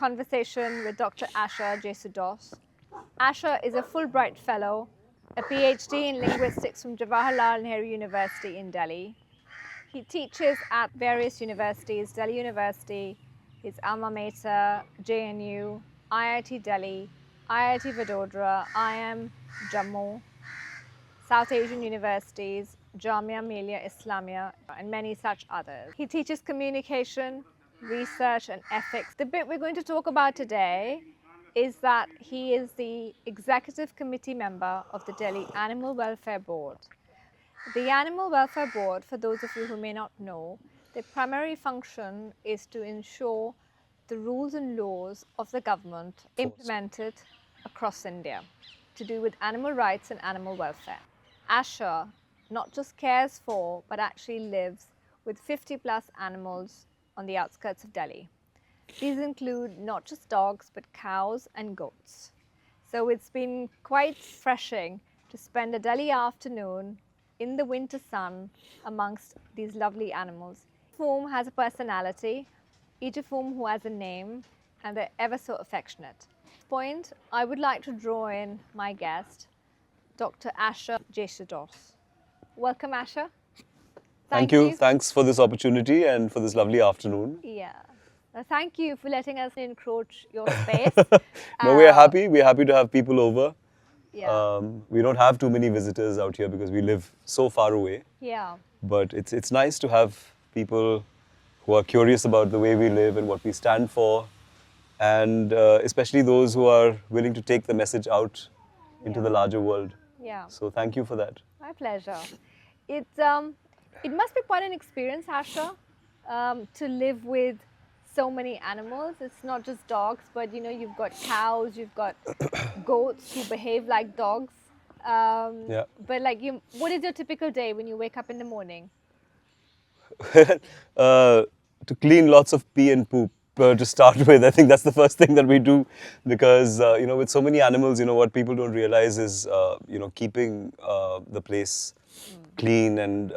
conversation with Dr. Asha Jesudoss. Asha is a Fulbright Fellow, a PhD in linguistics from Jawaharlal Nehru University in Delhi. He teaches at various universities, Delhi University, his alma mater, JNU, IIT Delhi, IIT Vadodara, IIM Jammu, South Asian universities, Jamia Millia Islamia, and many such others. He teaches communication, research, and ethics. The bit we're going to talk about today is that he is the executive committee member of the Delhi Animal Welfare Board. The Animal Welfare Board, for those of you who may not know, their primary function is to ensure the rules and laws of the government implemented across India to do with animal rights and animal welfare. Asha not just cares for, but actually lives with 50 plus animals on the outskirts of Delhi. These include not just dogs, but cows and goats. So it's been quite refreshing to spend a Delhi afternoon in the winter sun amongst these lovely animals. Each of whom has a personality, each of whom who has a name, and they're ever so affectionate. At this point, I would like to draw in my guest, Dr. Asha Jesudoss. Welcome, Asha. Thank you. Thanks for this opportunity and for this lovely afternoon. Yeah. Thank you for letting us encroach your space. No, we're happy. We're happy to have people over. Yeah. We don't have too many visitors out here because we live so far away. Yeah. But it's nice to have people who are curious about the way we live and what we stand for, and especially those who are willing to take the message out into the larger world. Yeah. So thank you for that. My pleasure. It must be quite an experience, Asha, to live with so many animals. It's not just dogs, but you know, you've got cows, you've got goats who behave like dogs. Yeah. But like, what is your typical day when you wake up in the morning? To clean lots of pee and poop to start with. I think that's the first thing that we do, because you know, with so many animals, you know, what people don't realize is you know, keeping the place clean and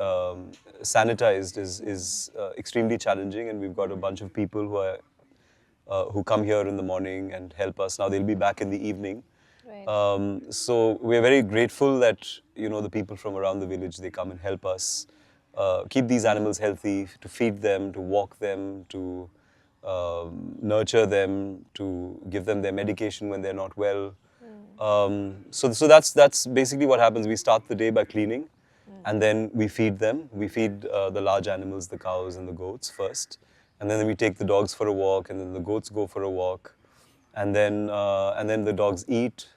sanitized is extremely challenging, and we've got a bunch of people who come here in the morning and help us. Now they'll be back in the evening. Right. So we're very grateful that, you know, the people from around the village, they come and help us keep these animals healthy, to feed them, to walk them, to nurture them, to give them their medication when they're not well. So that's basically what happens. We start the day by cleaning, and then we feed them. We feed the large animals, the cows and the goats first, and then we take the dogs for a walk, and then the goats go for a walk, and then the dogs eat.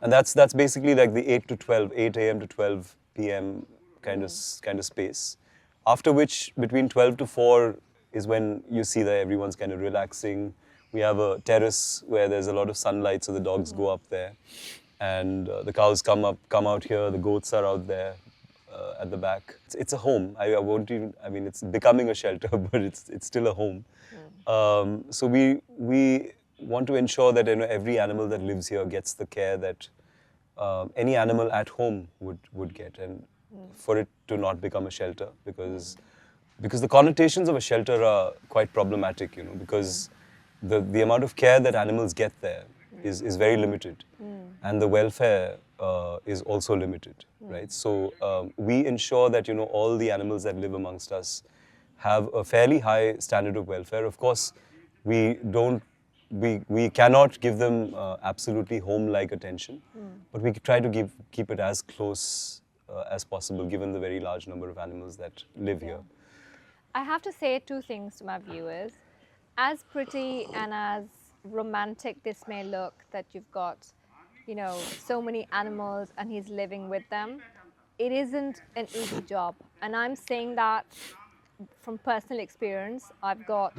And that's basically like the 8 a.m. to 12 p.m. kind of space. After which, between 12 to 4 is when you see that everyone's kind of relaxing. We have a terrace where there's a lot of sunlight, so the dogs go up there, and the cows come out here. The goats are out there at the back. It's a home. I won't even. I mean, it's becoming a shelter, but it's still a home. So we want to ensure that, you know, every animal that lives here gets the care that any animal at home would get, and for it to not become a shelter, because the connotations of a shelter are quite problematic, you know, because the amount of care that animals get there is very limited, and the welfare is also limited, right? So we ensure that, you know, all the animals that live amongst us have a fairly high standard of welfare. Of course, we cannot give them absolutely home-like attention, but we try to keep it as close as possible, given the very large number of animals that live here. I have to say two things to my viewers. As pretty and as romantic this may look, that you've got, you know, so many animals and he's living with them, it isn't an easy job. And I'm saying that from personal experience. I've got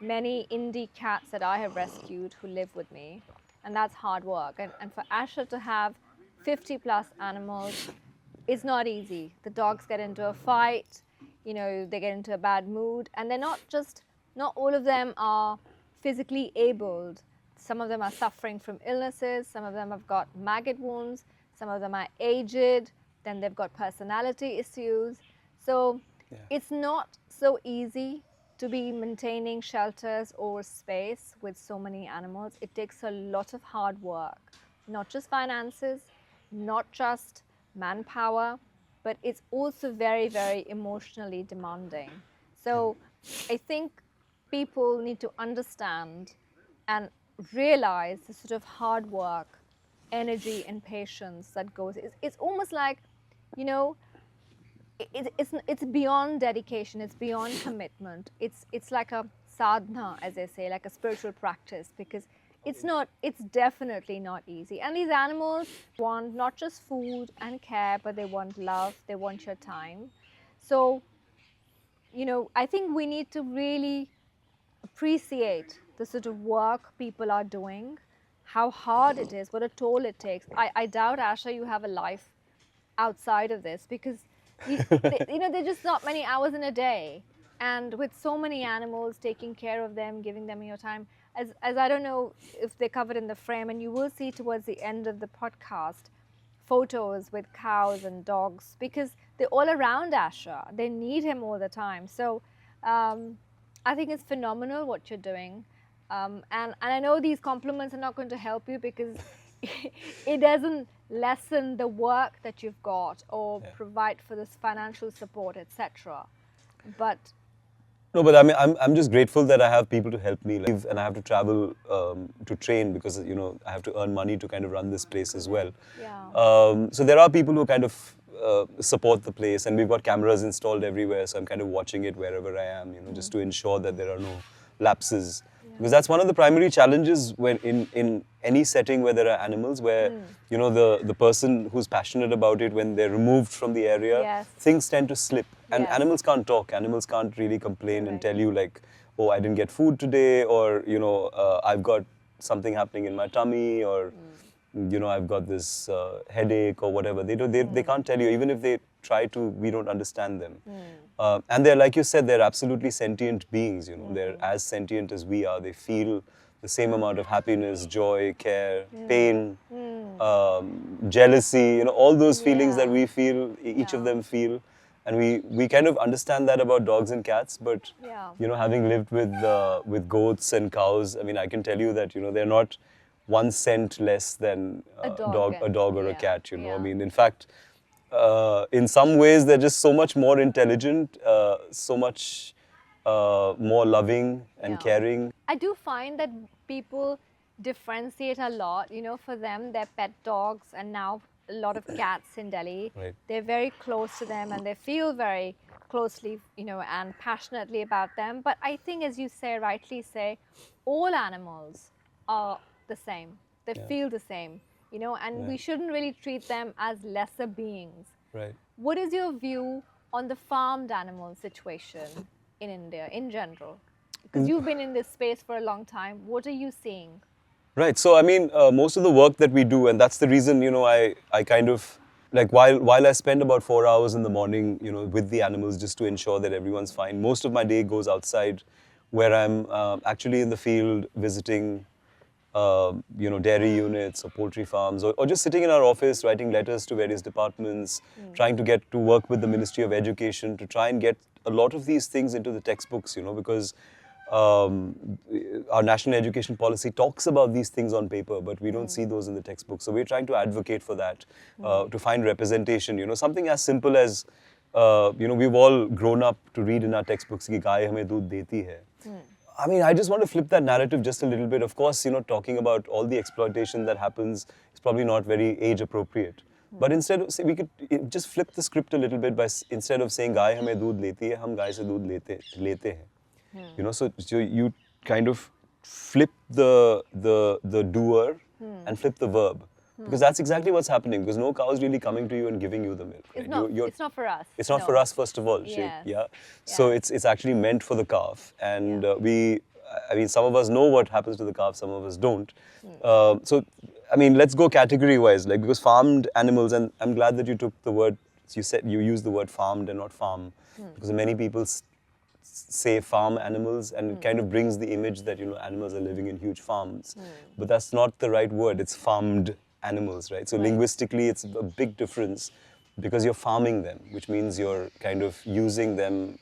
many indie cats that I have rescued who live with me, and that's hard work. And for Asha to have 50 plus animals is not easy. The dogs get into a fight, you know, they get into a bad mood, and they're not all of them are physically abled. Some of them are suffering from illnesses, some of them have got maggot wounds, some of them are aged, then they've got personality issues. So it's not so easy to be maintaining shelters or space with so many animals, it takes a lot of hard work, not just finances, not just manpower, but it's also very, very emotionally demanding. So I think people need to understand and realize the sort of hard work, energy, and patience that goes. It's almost like, you know, it's beyond dedication, it's beyond commitment. It's like a sadhana, as they say, like a spiritual practice, because it's definitely not easy. And these animals want not just food and care, but they want love, they want your time. So, you know, I think we need to really appreciate the sort of work people are doing, how hard it is, what a toll it takes. I doubt, Asha, you have a life outside of this, because you know, there's just not many hours in a day, and with so many animals, taking care of them, giving them your time, as I don't know if they covered in the frame, and you will see towards the end of the podcast photos with cows and dogs, because they're all around Asha, they need him all the time. So I think it's phenomenal what you're doing, and I know these compliments are not going to help you, because it doesn't lessen the work that you've got or provide for this financial support, etc. But no, but I mean, I'm just grateful that I have people to help me, like, and I have to travel to train, because you know I have to earn money to kind of run this place as well. yeah, So there are people who kind of support the place, and we've got cameras installed everywhere, so I'm kind of watching it wherever I am, you know, just to ensure that there are no lapses. Because that's one of the primary challenges when in any setting where there are animals, where you know the person who's passionate about it, when they're removed from the area, Yes. things tend to slip. And Yes. animals can't talk. Animals can't really complain and Correct. tell you like, oh, I didn't get food today, or you know, I've got something happening in my tummy, or you know, I've got this headache or whatever. They can't tell you. Even if they try to, we don't understand them. And they're, like you said, they're absolutely sentient beings. You know, they're as sentient as we are. They feel the same amount of happiness, joy, care, pain, jealousy. You know, all those feelings that Yeah. we feel, each of Yeah. them feel. And we kind of understand that about dogs and cats, but Yeah. you know, having lived with goats and cows, I mean, I can tell you that, you know, they're not 1 cent less than A dog a dog or a yeah, cat. You know, I yeah. mean, in fact, in some ways, they're just so much more intelligent, so much more loving and Yeah. caring. I do find that people differentiate a lot. You know, for them, their pet dogs, and now a lot of cats in Delhi, Right. they're very close to them and they feel very closely, you know, and passionately about them. But I think, as you say, rightly say, all animals are the same. They feel the same, you know, and we shouldn't really treat them as lesser beings. Right. What is your view on the farmed animal situation in India in general? Because you've been in this space for a long time. What are you seeing? Right. So, I mean, most of the work that we do, and that's the reason, you know, I kind of, like, while I spend about 4 hours in the morning, you know, with the animals just to ensure that everyone's fine, most of my day goes outside, where I'm actually in the field visiting, you know, dairy units or poultry farms, or just sitting in our office writing letters to various departments, trying to get to work with the Ministry of Education to try and get a lot of these things into the textbooks, you know, because our national education policy talks about these things on paper, but we don't see those in the textbook. So we're trying to advocate for that, to find representation. You know, something as simple as, you know, we've all grown up to read in our textbooks कि गाय हमें दूध देती है. I mean, I just want to flip that narrative just a little bit. Of course, you know, talking about all the exploitation that happens is probably not very age appropriate. But instead of, say, we could just flip the script a little bit by, instead of saying गाय हमें दूध लेती है, हम गाय से दूध लेते हैं. You know, so you kind of flip the doer and flip the verb. Because that's exactly what's happening. Because no cow is really coming to you and giving you the milk. Right? It's not for us. It's not no. for us, first of all. Yes. Yeah. So Yeah. it's actually meant for the calf, and I mean, some of us know what happens to the calf, some of us don't. So, I mean, let's go category-wise, like, because farmed animals, and I'm glad that you took the word. You used the word farmed and not farm, because many people say farm animals, and it kind of brings the image that, you know, animals are living in huge farms, but that's not the right word. It's farmed animals, right? So linguistically, it's a big difference, because you're farming them, which means you're kind of using them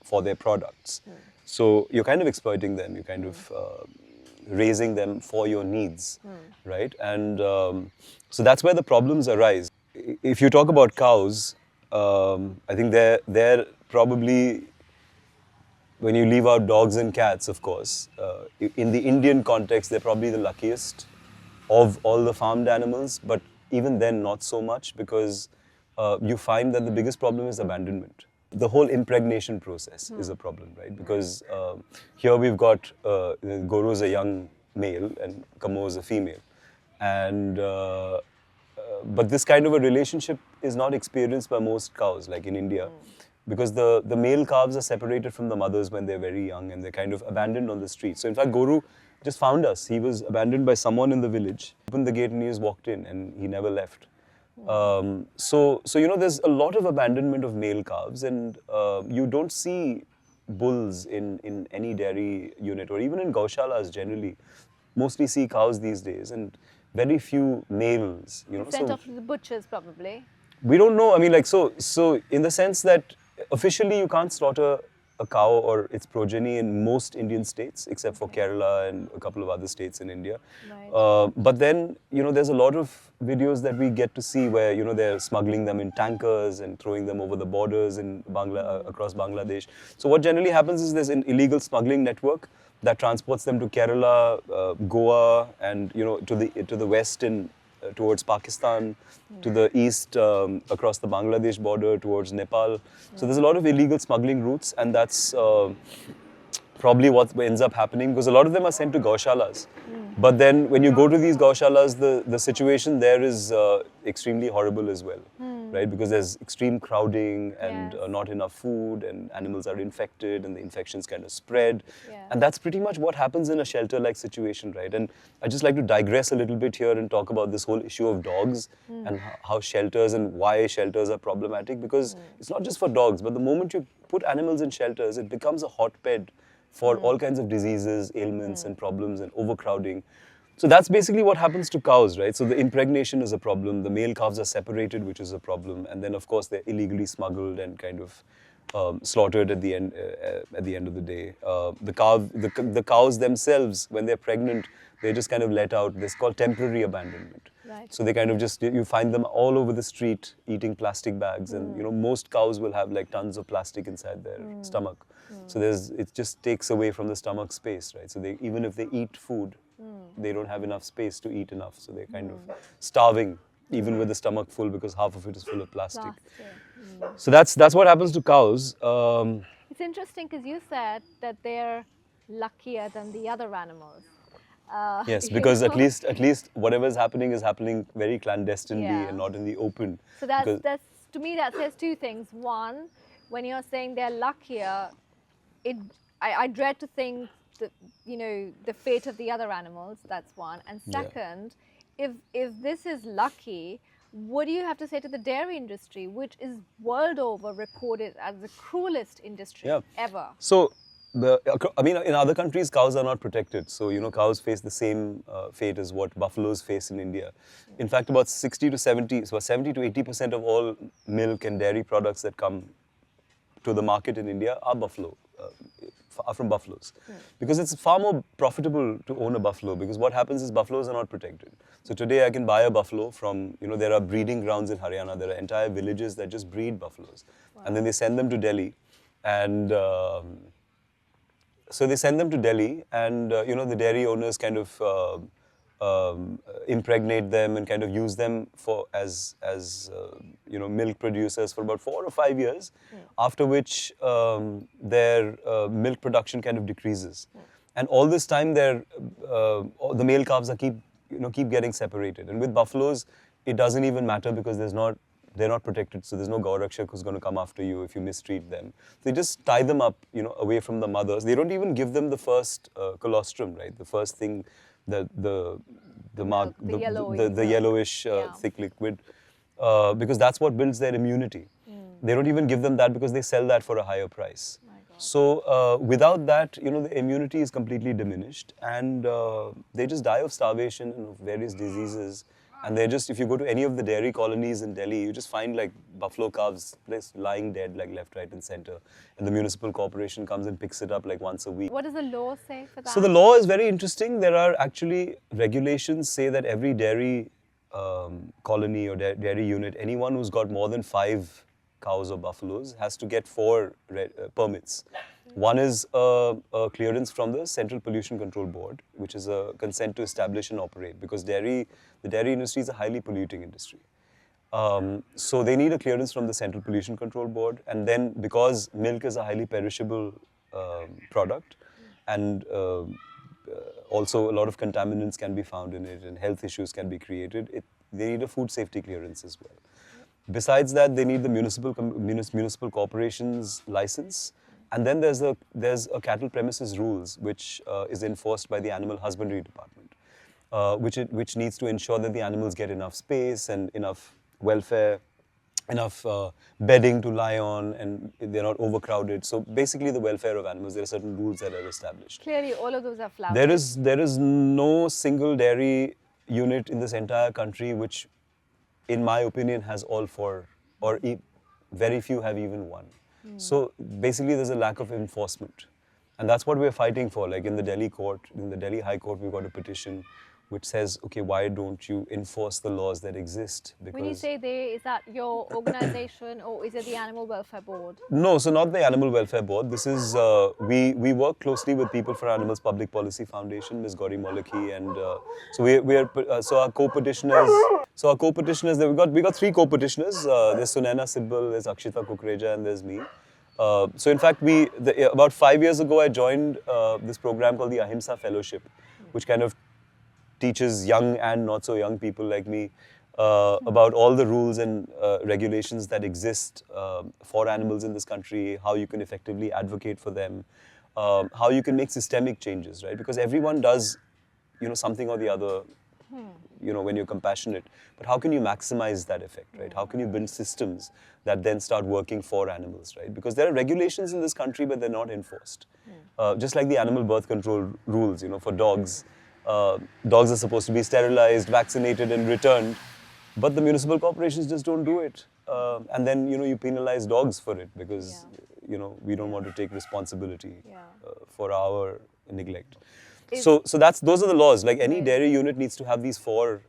for their products. So you're kind of exploiting them. You're kind of raising them for your needs, right? And so that's where the problems arise. If you talk about cows, I think they're probably, when you leave out dogs and cats, of course, in the Indian context, they're probably the luckiest of all the farmed animals, but even then, not so much, because you find that the biggest problem is abandonment. The whole impregnation process is a problem, right? Because here we've got Goro is a young male and Kamo is a female. And but this kind of a relationship is not experienced by most cows, like in India, because the male calves are separated from the mothers when they're very young and they're kind of abandoned on the street. So in fact, Guru just found us. He was abandoned by someone in the village, opened the gate and he just walked in and he never left. So there's a lot of abandonment of male calves, and you don't see bulls in any dairy unit or even in gaushalas generally. Mostly see cows these days and very few males. Sent off to the butchers probably. We don't know. I mean, like, so in the sense that officially you can't slaughter a cow or its progeny in most Indian states, except for Kerala and a couple of other states in India. Right. But then, there's a lot of videos that we get to see where, they're smuggling them in tankers and throwing them over the borders in across Bangladesh. So what generally happens is there's an illegal smuggling network that transports them to Kerala, Goa, and, to the west in towards Pakistan, to the east across the Bangladesh border towards Nepal. So there's a lot of illegal smuggling routes, and that's probably what ends up happening, because a lot of them are sent to gaushalas. But then when you go to these gaushalas, the situation there is extremely horrible as well, right? Because there's extreme crowding and not enough food, and animals are infected and the infections kind of spread. And that's pretty much what happens in a shelter-like situation, right? And I'd just like to digress a little bit here and talk about this whole issue of dogs and how shelters and why shelters are problematic, because it's not just for dogs, but the moment you put animals in shelters, it becomes a hotbed for all kinds of diseases, ailments and problems and overcrowding. So that's basically what happens to cows, right? So the impregnation is a problem, the male calves are separated, which is a problem, and then of course they're illegally smuggled and kind of slaughtered at the end of the day. The cows themselves, when they're pregnant, they're just kind of let out. This is called temporary abandonment. Right. So they kind of just, you find them all over the street eating plastic bags, and most cows will have like tons of plastic inside their stomach. So it just takes away from the stomach space, right? So even if they eat food, they don't have enough space to eat enough. So they're kind of starving, even with the stomach full, because half of it is full of plastic. So that's what happens to cows. It's interesting because you said that they're luckier than the other animals. Yes, because at least whatever is happening very clandestinely and not in the open. So that's to me that says two things. One, when you're saying they're luckier, I dread to think that, the fate of the other animals. That's one. And second, if this is lucky, what do you have to say to the dairy industry, which is world over recorded as the cruelest industry ever? So, in other countries, cows are not protected. So, cows face the same fate as what buffaloes face in India. In fact, about 70 to 80% of all milk and dairy products that come to the market in India are are from buffaloes. Because it's far more profitable to own a buffalo, because what happens is buffaloes are not protected. So today I can buy a buffalo from, there are breeding grounds in Haryana. There are entire villages that just breed buffaloes. And then they send them to Delhi. And so they send them to Delhi, and the dairy owners kind of impregnate them and kind of use them as milk producers for about 4 or 5 years, after which their milk production kind of decreases. And all this time, the male calves keep getting separated. And with buffaloes, it doesn't even matter, because they're not protected, so there's no Gaurakshak who's going to come after you if you mistreat them. They just tie them up, away from the mothers. They don't even give them the first colostrum, right? The first thing, the yellowish thick liquid, because that's what builds their immunity. They don't even give them that, because they sell that for a higher price. So without that, the immunity is completely diminished, and they just die of starvation and of various diseases And they're just, if you go to any of the dairy colonies in Delhi, you just find like buffalo calves just lying dead, like left, right, and center. And the municipal corporation comes and picks it up like once a week. What does the law say for that? So the law is very interesting. There are actually regulations say that every dairy colony or dairy unit, anyone who's got more than 5 cows or buffaloes has to get 4 permits. One is a clearance from the Central Pollution Control Board, which is a consent to establish and operate, because the dairy industry is a highly polluting industry. So they need a clearance from the Central Pollution Control Board, and then because milk is a highly perishable product, and also a lot of contaminants can be found in it and health issues can be created, they need a food safety clearance as well. Besides that, they need the municipal corporation's license, and then there's a cattle premises rules which is enforced by the Animal Husbandry Department, which needs to ensure that the animals get enough space and enough welfare, enough bedding to lie on, and they're not overcrowded. So basically the welfare of animals, there are certain rules that are established. Clearly, all of those are flouted. There is no single dairy unit in this entire country which, in my opinion, has all 4, or very few have even 1. So basically there's a lack of enforcement. And that's what we're fighting for. Like in the Delhi court, in the Delhi High Court, we've got a petition which says, okay, why don't you enforce the laws that exist? Because when you say they, is that your organization or is it the Animal Welfare Board? No, so not the Animal Welfare Board. This is, we work closely with People for Animals Public Policy Foundation, Ms. Gauri Molaki, and so our co-petitioners, we got 3 co-petitioners. There's Sunaina Sibbal, there's Akshita Kukreja, and there's me. So in fact, about 5 years ago, I joined this program called the Ahimsa Fellowship, which kind of teaches young and not so young people like me about all the rules and regulations that exist for animals in this country, how you can effectively advocate for them, how you can make systemic changes, right? Because everyone does, something or the other, when you're compassionate. But how can you maximize that effect, right? How can you build systems that then start working for animals, right? Because there are regulations in this country, but they're not enforced. Just like the animal birth control rules, for dogs. Dogs are supposed to be sterilized, vaccinated, and returned, but the municipal corporations just don't do it. And then, you penalize dogs for it because, we don't want to take responsibility for our neglect. So those are the laws. Like any dairy unit needs to have these 4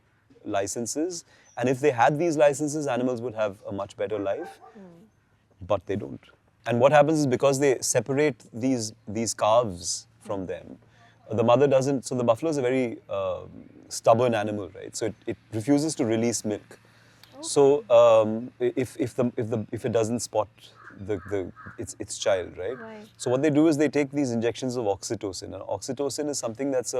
licenses, and if they had these licenses, animals would have a much better life, but they don't. And what happens is, because they separate these calves from them, the mother doesn't. So the buffalo is a very stubborn animal, right? So it refuses to release milk. Okay. So if it doesn't spot its child, right? So what they do is they take these injections of oxytocin. And oxytocin is something that's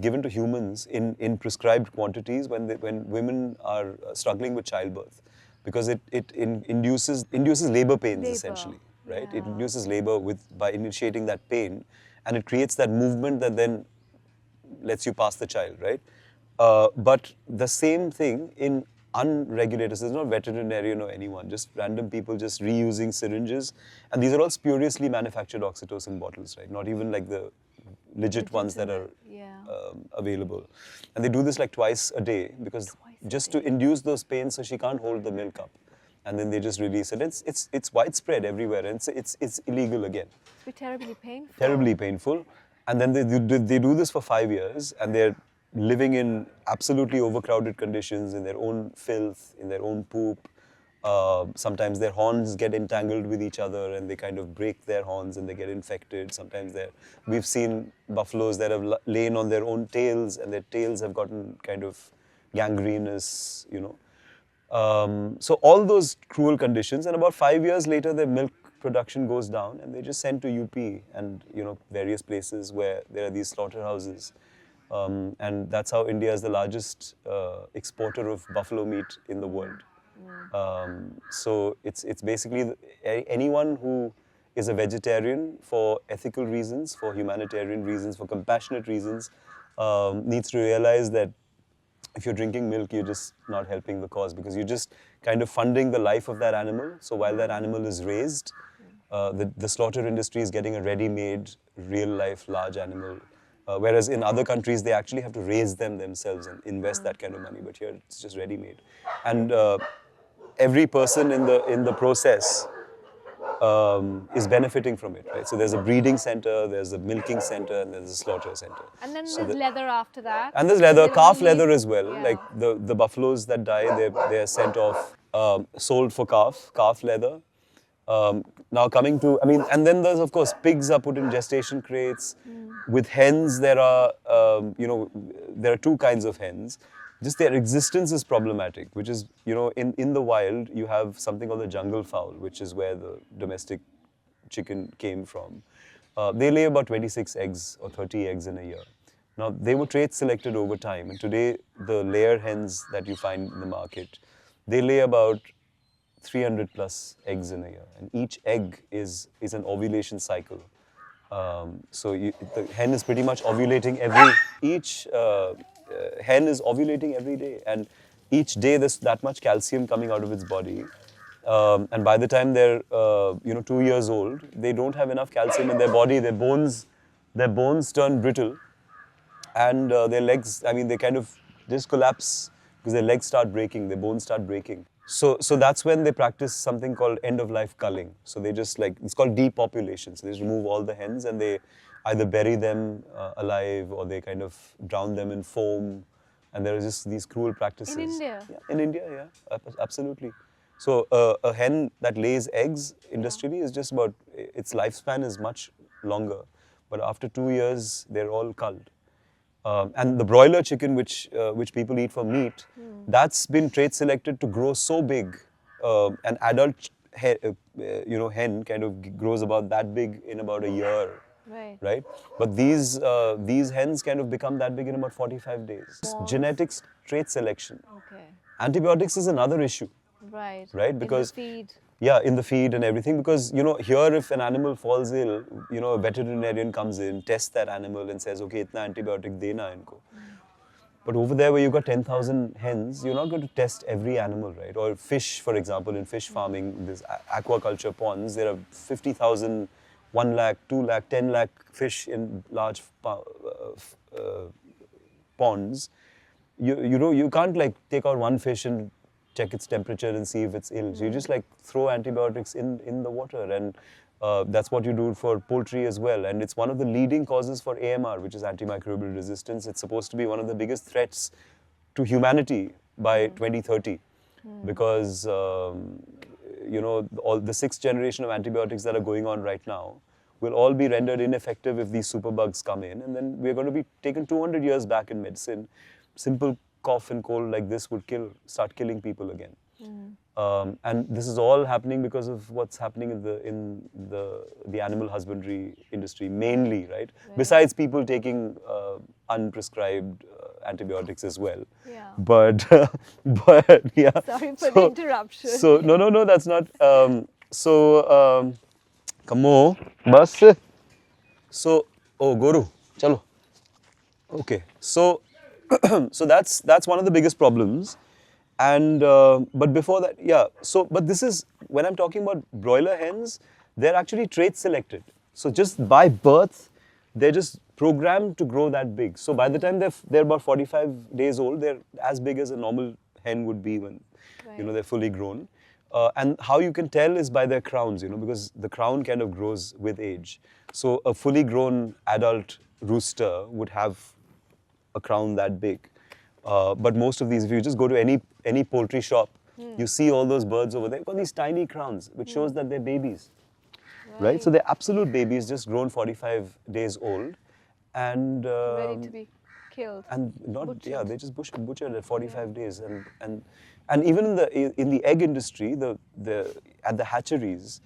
given to humans in prescribed quantities when women are struggling with childbirth, because it induces labor pains essentially, right? It induces labor by initiating that pain. And it creates that movement that then lets you pass the child, right? But the same thing in unregulated, so there's not veterinarian or anyone, just random people just reusing syringes. And these are all spuriously manufactured oxytocin bottles, right? Not even like the legit ones that are available. And they do this like twice a day, because just to induce those pains so she can't hold the milk up. And then they just release it. It's widespread everywhere, and it's illegal again. It's terribly painful. Terribly painful. And then they do this for 5 years, and they're living in absolutely overcrowded conditions, in their own filth, in their own poop. Sometimes their horns get entangled with each other, and they kind of break their horns and they get infected. Sometimes we've seen buffaloes that have lain on their own tails, and their tails have gotten kind of gangrenous, So all those cruel conditions, and about 5 years later, their milk production goes down, and they're just sent to UP and various places where there are these slaughterhouses, and that's how India is the largest exporter of buffalo meat in the world. So it's basically anyone who is a vegetarian for ethical reasons, for humanitarian reasons, for compassionate reasons, needs to realize that if you're drinking milk, you're just not helping the cause, because you're just kind of funding the life of that animal. So while that animal is raised, the slaughter industry is getting a ready-made, real-life, large animal Whereas in other countries, they actually have to raise them themselves and invest that kind of money. But here, it's just ready-made. And every person in the process is benefiting from it, right? So there's a breeding center, there's a milking center, and there's a slaughter center. And then So there's leather after that. and there's leather, Is it calf only- leather as well. Yeah. Like the buffaloes that die, they're sent off, sold for calf leather. Now coming to, I mean, and then there's of course pigs are put in gestation crates. With hens, there are, there are two kinds of hens. Just their existence is problematic, which is, in the wild, you have something called the jungle fowl, which is where the domestic chicken came from. They lay about 26 eggs or 30 eggs in a year. Now, they were trait selected over time, and today the layer hens that you find in the market, they lay about 300 plus eggs in a year, and each egg is an ovulation cycle. So the hen is pretty much ovulating each hen is ovulating every day, and each day there's that much calcium coming out of its body. And by the time they're 2 years old, they don't have enough calcium in their body. Their bones turn brittle, and their legs, I mean, they kind of just collapse because their legs start breaking, their bones start breaking. So that's when they practice something called end-of-life culling. So they just it's called depopulation. So they just remove all the hens and they either bury them alive or they kind of drown them in foam. And there are just these cruel practices. In India? Yeah, in India, yeah, absolutely. So a hen that lays eggs industrially is just about, its lifespan is much longer. But after 2 years, they're all culled. And the broiler chicken, which people eat for meat, that's been trait selected to grow so big. An adult hen kind of grows about that big in about a year. Right? But these hens kind of become that big in about 45 days. Genetics, trait selection. Okay. Antibiotics is another issue. Right. Because in the feed. Yeah, in the feed and everything, because here if an animal falls ill, a veterinarian comes in, tests that animal and says, okay, itna antibiotic dena inko. But over there where you've got 10,000 hens, you're not going to test every animal, right? Or fish, for example, in fish farming, this aquaculture ponds, there are 50,000, 1 lakh, 2 lakh, 10 lakh fish in large ponds. You can't take out one fish and check its temperature and see if it's ill. So you just throw antibiotics in the water, and that's what you do for poultry as well. And it's one of the leading causes for AMR, which is antimicrobial resistance. It's supposed to be one of the biggest threats to humanity by 2030, because all the 6th generation of antibiotics that are going on right now will all be rendered ineffective if these superbugs come in, and then we're going to be taken 200 years back in medicine. Simple cough and cold like this would start killing people again. And this is all happening because of what's happening in the animal husbandry industry mainly, right? Besides people taking unprescribed antibiotics as well. Yeah. But yeah. Sorry for the interruption. So no, that's not. Come on, bus. So, Guru, chalo. Okay, so that's one of the biggest problems, and but before that, yeah. So, but this is when I'm talking about broiler hens, they're actually trait selected. So just by birth, they're just programmed to grow that big. So by the time they're about 45 days old, they're as big as a normal hen would be when they're fully grown. And how you can tell is by their crowns, because the crown kind of grows with age. So a fully grown adult rooster would have a crown that big. But most of these, if you just go to any poultry shop, you see all those birds over there. They've got these tiny crowns, which shows that they're babies. Right? So they're absolute babies, just grown 45 days old. And ready to be killed. And butchered. Yeah, they just butchered at 45 days. And even in the egg industry, at the hatcheries,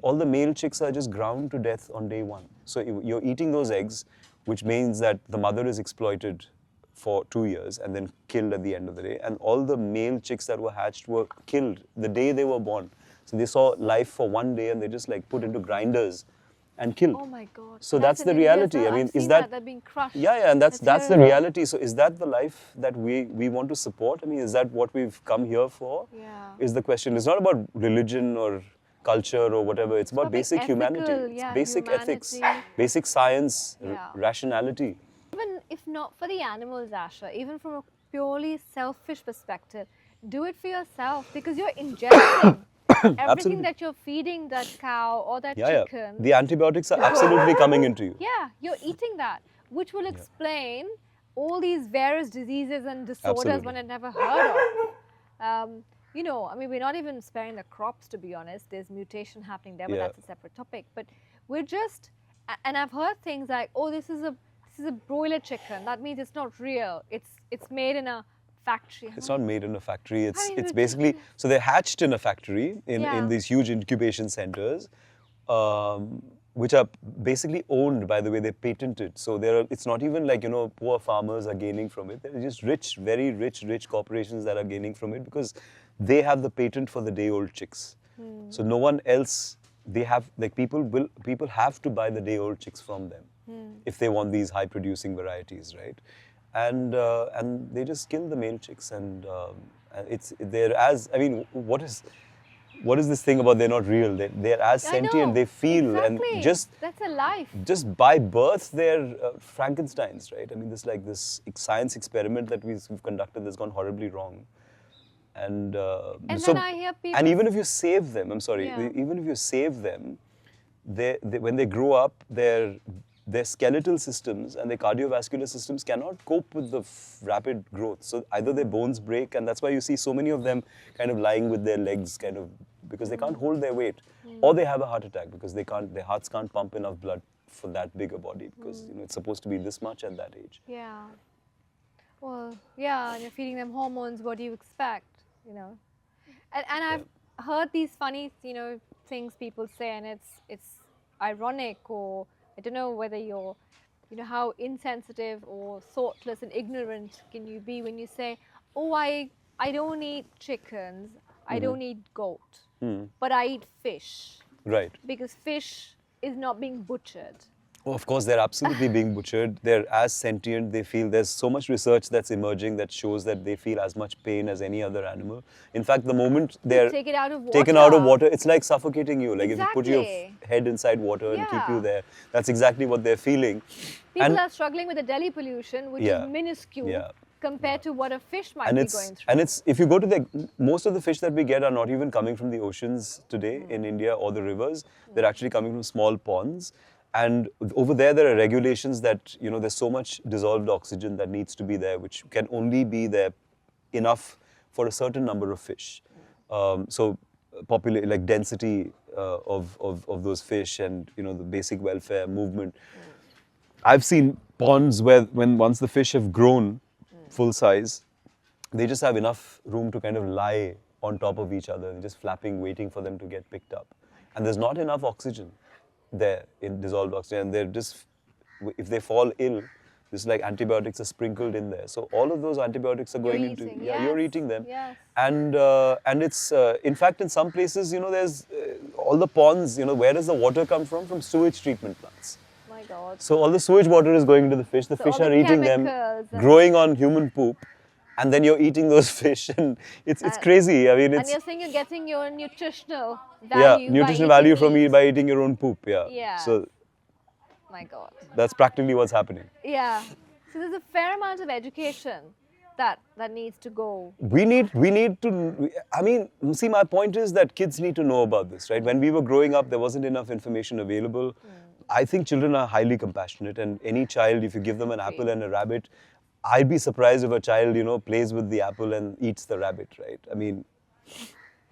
all the male chicks are just ground to death on day 1. So you're eating those eggs, which means that the mother is exploited for 2 years and then killed at the end of the day. And all the male chicks that were hatched were killed the day they were born. So they saw life for 1 day and they just put into grinders and killed. Oh my God. So that's the reality. I mean, is that they're being crushed? Yeah, and that's the reality. So is that the life that we want to support? I mean, is that what we've come here for? Yeah. Is the question. It's not about religion or culture or whatever. It's about basic humanity. Yeah, basic humanity. ethics, basic science, rationality. if not for the animals, Asha, even from a purely selfish perspective, do it for yourself because you're ingesting everything Absolutely. that you're feeding that cow or that Yeah, yeah. chicken. The antibiotics are absolutely coming into you. Yeah, you're eating that, which will explain all these various diseases and disorders Absolutely. one had never heard of. You know, I mean, we're not even sparing the crops, to be honest. There's mutation happening there, but Yeah. that's a separate topic. But we're just, and I've heard things like, oh, this is a broiler chicken. That means it's not real. It's made in a factory. It's not made in a factory. I mean, It's basically, so they're hatched in a factory in Yeah. these huge incubation centers, which are basically owned by the way they patented. So it's not even like, poor farmers are gaining from it. They're just rich, very rich corporations that are gaining from it because they have the patent for the day-old chicks. So no one else, they have, like people have to buy the day-old chicks from them if they want these high-producing varieties, right? And they just kill the male chicks, and they're as, I mean, what is this thing about they're not real? They're as I sentient, know, they feel, exactly. and just That's a life. by birth they're Frankensteins, right? I mean, this science experiment that we've conducted that's gone horribly wrong. And then I hear people. and even if you save them, I'm sorry, Yeah. even if you save them, when they grow up, their skeletal systems and their cardiovascular systems cannot cope with the rapid growth. So either their bones break, and that's why you see so many of them kind of lying with their legs kind of, because they can't hold their weight, or they have a heart attack because their hearts can't pump enough blood for that bigger body, because it's supposed to be this much at that age. Yeah. Well, yeah, and you're feeding them hormones. What do you expect? You know, and I've heard these funny, things people say, and it's ironic, or I don't know whether you're, how insensitive or thoughtless and ignorant can you be when you say, oh, I don't eat chickens, I don't eat goat, but I eat fish. Right. Because fish is not being butchered. Oh, of course, they're absolutely being butchered. They're as sentient. They feel, there's so much research that's emerging that shows that they feel as much pain as any other animal. In fact, the moment they're Take it out of taken out of water. water, it's like suffocating you. Like if you put your Exactly. head inside water and keep you Yeah. there, that's exactly what they're feeling. People are struggling with the Delhi pollution, which Yeah. is minuscule Yeah. compared to what a fish might and be it's going through. and it's if you go to most of the fish that we get are not even coming from the oceans today in India or the rivers. They're actually coming from small ponds. And over there are regulations that, there's so much dissolved oxygen that needs to be there, which can only be there enough for a certain number of fish. So like density of those fish and, the basic welfare movement. I've seen ponds where once the fish have grown full size, they just have enough room to kind of lie on top of each other, just flapping, waiting for them to get picked up. And there's not enough oxygen there in dissolved oxygen, and they're just, if they fall ill, just like antibiotics are sprinkled in there. So all of those antibiotics are going into, you're eating them. Yes. And it's, in fact, in some places, there's all the ponds, where does the water come from? From sewage treatment plants. My God. So all the sewage water is going into the fish. The So fish all are the eating them, chemicals and- growing on human poop, and then you're eating those fish, and it's crazy. I mean, And it's you're saying you're getting your nutritional value. nutritional by value eating from meat. by eating your own poop. Yeah. Yeah. So My God. that's practically what's happening. Yeah. So there's a fair amount of education that needs to go. We need to, I mean, see, my point is that kids need to know about this, right? When we were growing up, there wasn't enough information available. I think children are highly compassionate, and any child, if you give them an apple and a rabbit, I'd be surprised if a child, plays with the apple and eats the rabbit, right? I mean,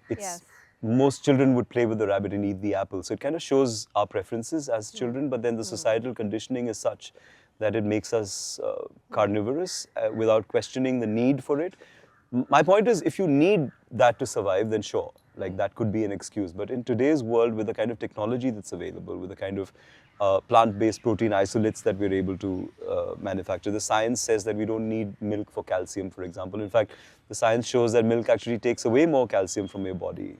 Yes. most children would play with the rabbit and eat the apple. So it kind of shows our preferences as children, but then the societal conditioning is such that it makes us carnivorous without questioning the need for it. My point is, if you need that to survive, then sure, like that could be an excuse. But in today's world, with the kind of technology that's available, with the kind of plant-based protein isolates that we're able to manufacture, the science says that we don't need milk for calcium, for example. In fact, the science shows that milk actually takes away more calcium from your body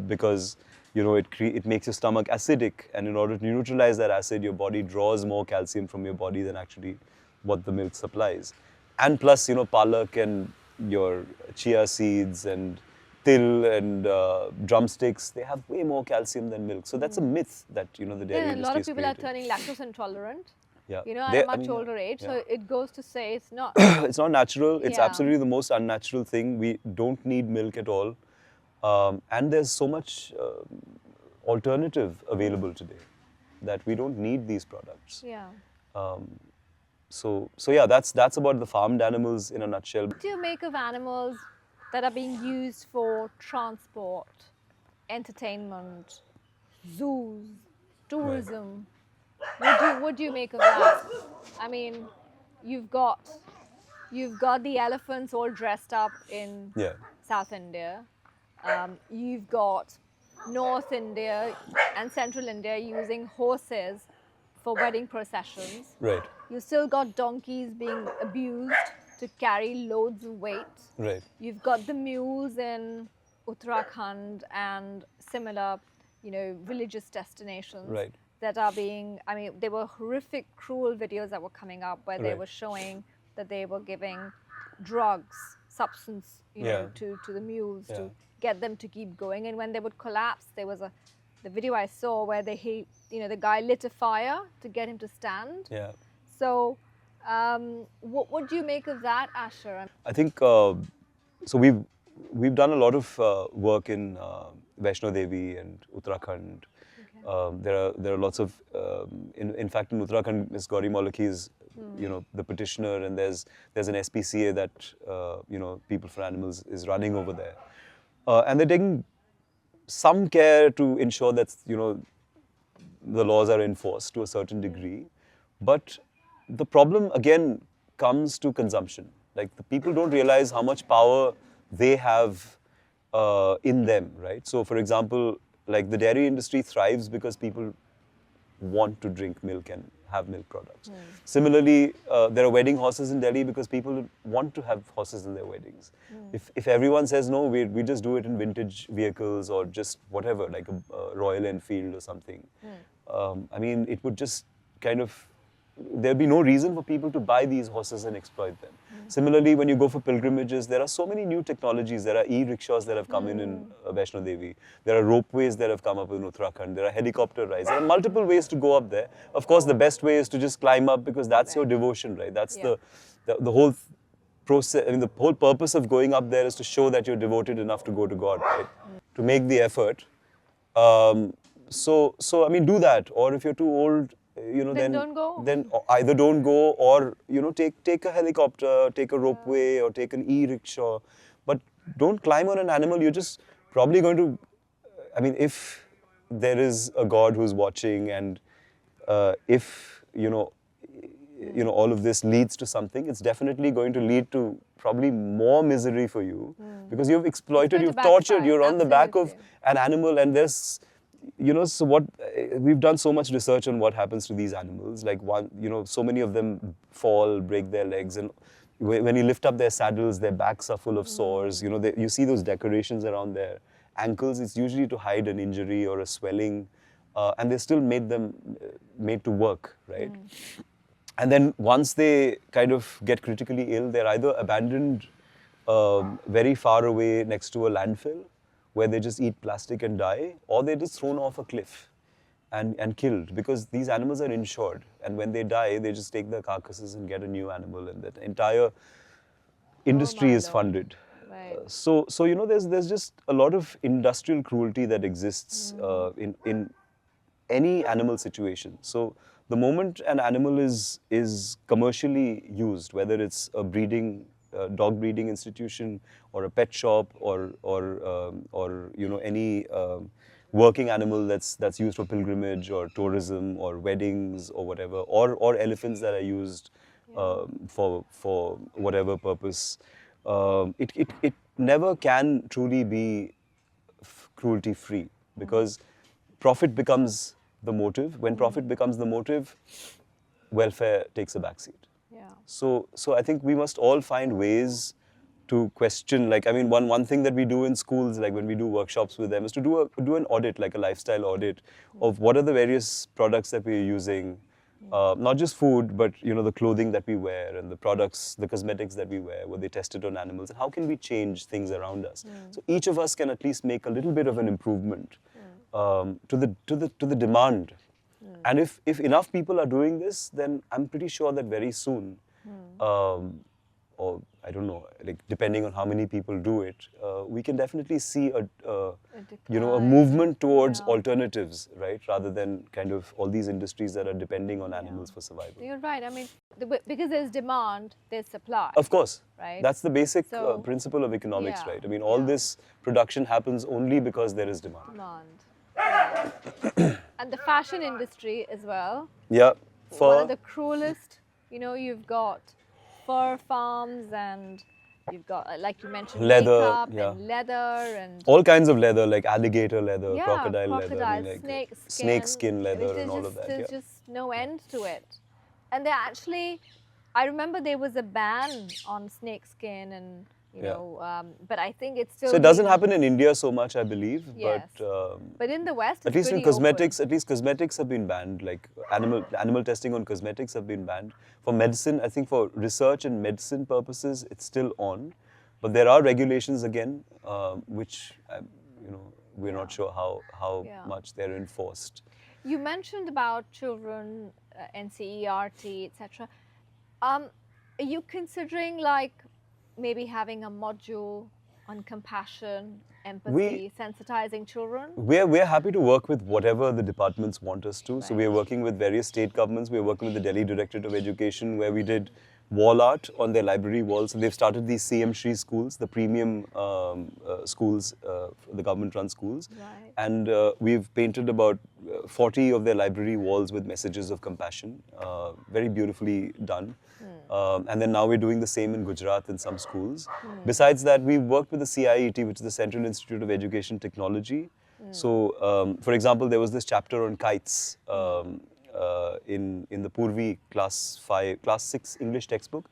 because it makes your stomach acidic, and in order to neutralize that acid, your body draws more calcium from your body than actually what the milk supplies. And plus, palak and your chia seeds and til and drumsticks, they have way more calcium than milk. So that's a myth that, the dairy Yeah, a lot industry of is people are creating. turning lactose intolerant. Yeah. you know, at They- a I much mean, yeah, older age. yeah. So it goes to say it's not. It's not natural. It's Yeah. absolutely the most unnatural thing. We don't need milk at all. And there's so much alternative available today that we don't need these products. Yeah. So yeah, that's about the farmed animals in a nutshell. What do you make of animals that are being used for transport, entertainment, zoos, tourism? What do you make of that? I mean, you've got the elephants all dressed up in Yeah. South India. You've got North India and Central India using horses for wedding processions. Right. You still got donkeys being abused to carry loads of weight. Right. You've got the mules in Uttarakhand and similar, you know, religious destinations Right. that are being, I mean, there were horrific, cruel videos that were coming up where they Right. were showing that they were giving drugs, substance, you know, Yeah. to the mules Yeah. to get them to keep going. And when they would collapse, there was the video I saw where you know, the guy lit a fire to get him to stand. Yeah. So, what do you make of that, Asher? I think so. We've done a lot of work in Vaishno Devi and Uttarakhand. There are lots of in fact in Uttarakhand, Ms. Gauri Molekhi is you know the petitioner, and there's an SPCA that you know People for Animals is running over there, and they're taking some care to ensure that you know the laws are enforced to a certain degree, but the problem again comes to consumption. Like the people don't realize how much power they have in them, right? So, for example, like the dairy industry thrives because people want to drink milk and have milk products. Similarly, there are wedding horses in Delhi because people want to have horses in their weddings. If everyone says no, we just do it in vintage vehicles or just whatever, like a Royal Enfield or something. I mean, it would just kind of, there'd be no reason for people to buy these horses and exploit them. Similarly, when you go for pilgrimages, there are so many new technologies. There are e-rickshaws that have come in Vaishno Devi. There are ropeways that have come up in Uttarakhand. There are helicopter rides. There are multiple ways to go up there. Of course, the best way is to just climb up because that's your devotion, right? That's Yeah. the whole process. I mean, the whole purpose of going up there is to show that you're devoted enough to go to God, right? To make the effort. So I mean, do that. Or if you're too old, you know, Then don't go. Then either don't go, or you know, take a helicopter, take a ropeway, or take an e-rickshaw. But don't climb on an animal. You're just probably going to. I mean, if there is a God who's watching, and if you know, all of this leads to something, it's definitely going to lead to probably more misery for you because you've exploited, going to you've tortured, backfire, you're on the back of absolutely. an animal, and there's, you know, so what we've done so much research on what happens to these animals. Like so many of them fall, break their legs, and when you lift up their saddles, their backs are full of sores. You know, you see those decorations around their ankles. It's usually to hide an injury or a swelling, and they're still made to work, right? And then once they kind of get critically ill, they're either abandoned very far away next to a landfill where they just eat plastic and die, or they're just thrown off a cliff and killed because these animals are insured. And when they die, they just take their carcasses and get a new animal, and that entire industry my is Lord. funded. Right. So you know, there's just a lot of industrial cruelty that exists in any animal situation. So the moment an animal is commercially used, whether it's a dog breeding institution or a pet shop or you know any working animal that's used for pilgrimage or tourism or weddings or whatever, or elephants that are used for whatever purpose, it never can truly be cruelty free because profit becomes the motive. When profit becomes the motive, welfare takes a backseat. Yeah. So I think we must all find ways to question. Like, I mean, one thing that we do in schools, like when we do workshops with them, is to do an audit, like a lifestyle audit of what are the various products that we're using, not just food, but you know the clothing that we wear and the products, the cosmetics that we wear. Were they tested on animals? And how can we change things around us? So each of us can at least make a little bit of an improvement to the demand. And if enough people are doing this, then I'm pretty sure that very soon, or I don't know, like depending on how many people do it, we can definitely see a decline. movement towards Yeah. alternatives, right? Rather than kind of all these industries that are depending on animals for survival. You're right. I mean, because there's demand, there's supply. Of course. Right? That's the basic So, principle of economics, yeah, right? I mean, all this production happens only because there is demand. Demand. Yeah. And the fashion industry as well. Yeah. One of the cruelest, you've got fur farms and you've got, like you mentioned, Leather, makeup yeah. and leather and All kinds of leather, like alligator leather, yeah, crocodile leather, I mean, like snake skin leather, I mean, and all of that. There's Yeah. just no end to it. And they actually, I remember there was a ban on snake skin and, but I think it's still. So it doesn't happen in India so much, I believe. Yes. But in the West, at it's least in pretty cosmetics, open. at least cosmetics have been banned. Like animal testing on cosmetics have been banned. For medicine, I think for research and medicine purposes, it's still on. But there are regulations again, which we're not sure how much they're enforced. You mentioned about children, NCERT, etc. Are you considering like maybe having a module on compassion, empathy, sensitizing children? We're happy to work with whatever the departments want us to. Right. So we're working with various state governments. We're working with the Delhi Directorate of Education, where we did wall art on their library walls. So they've started these CM Shri schools, the premium schools, the government-run schools. Right. And we've painted about 40 of their library walls with messages of compassion, very beautifully done. And then now we're doing the same in Gujarat in some schools. Besides that, we've worked with the CIET, which is the Central Institute of Education Technology. So, for example, there was this chapter on kites in the Purvi class 6 English textbook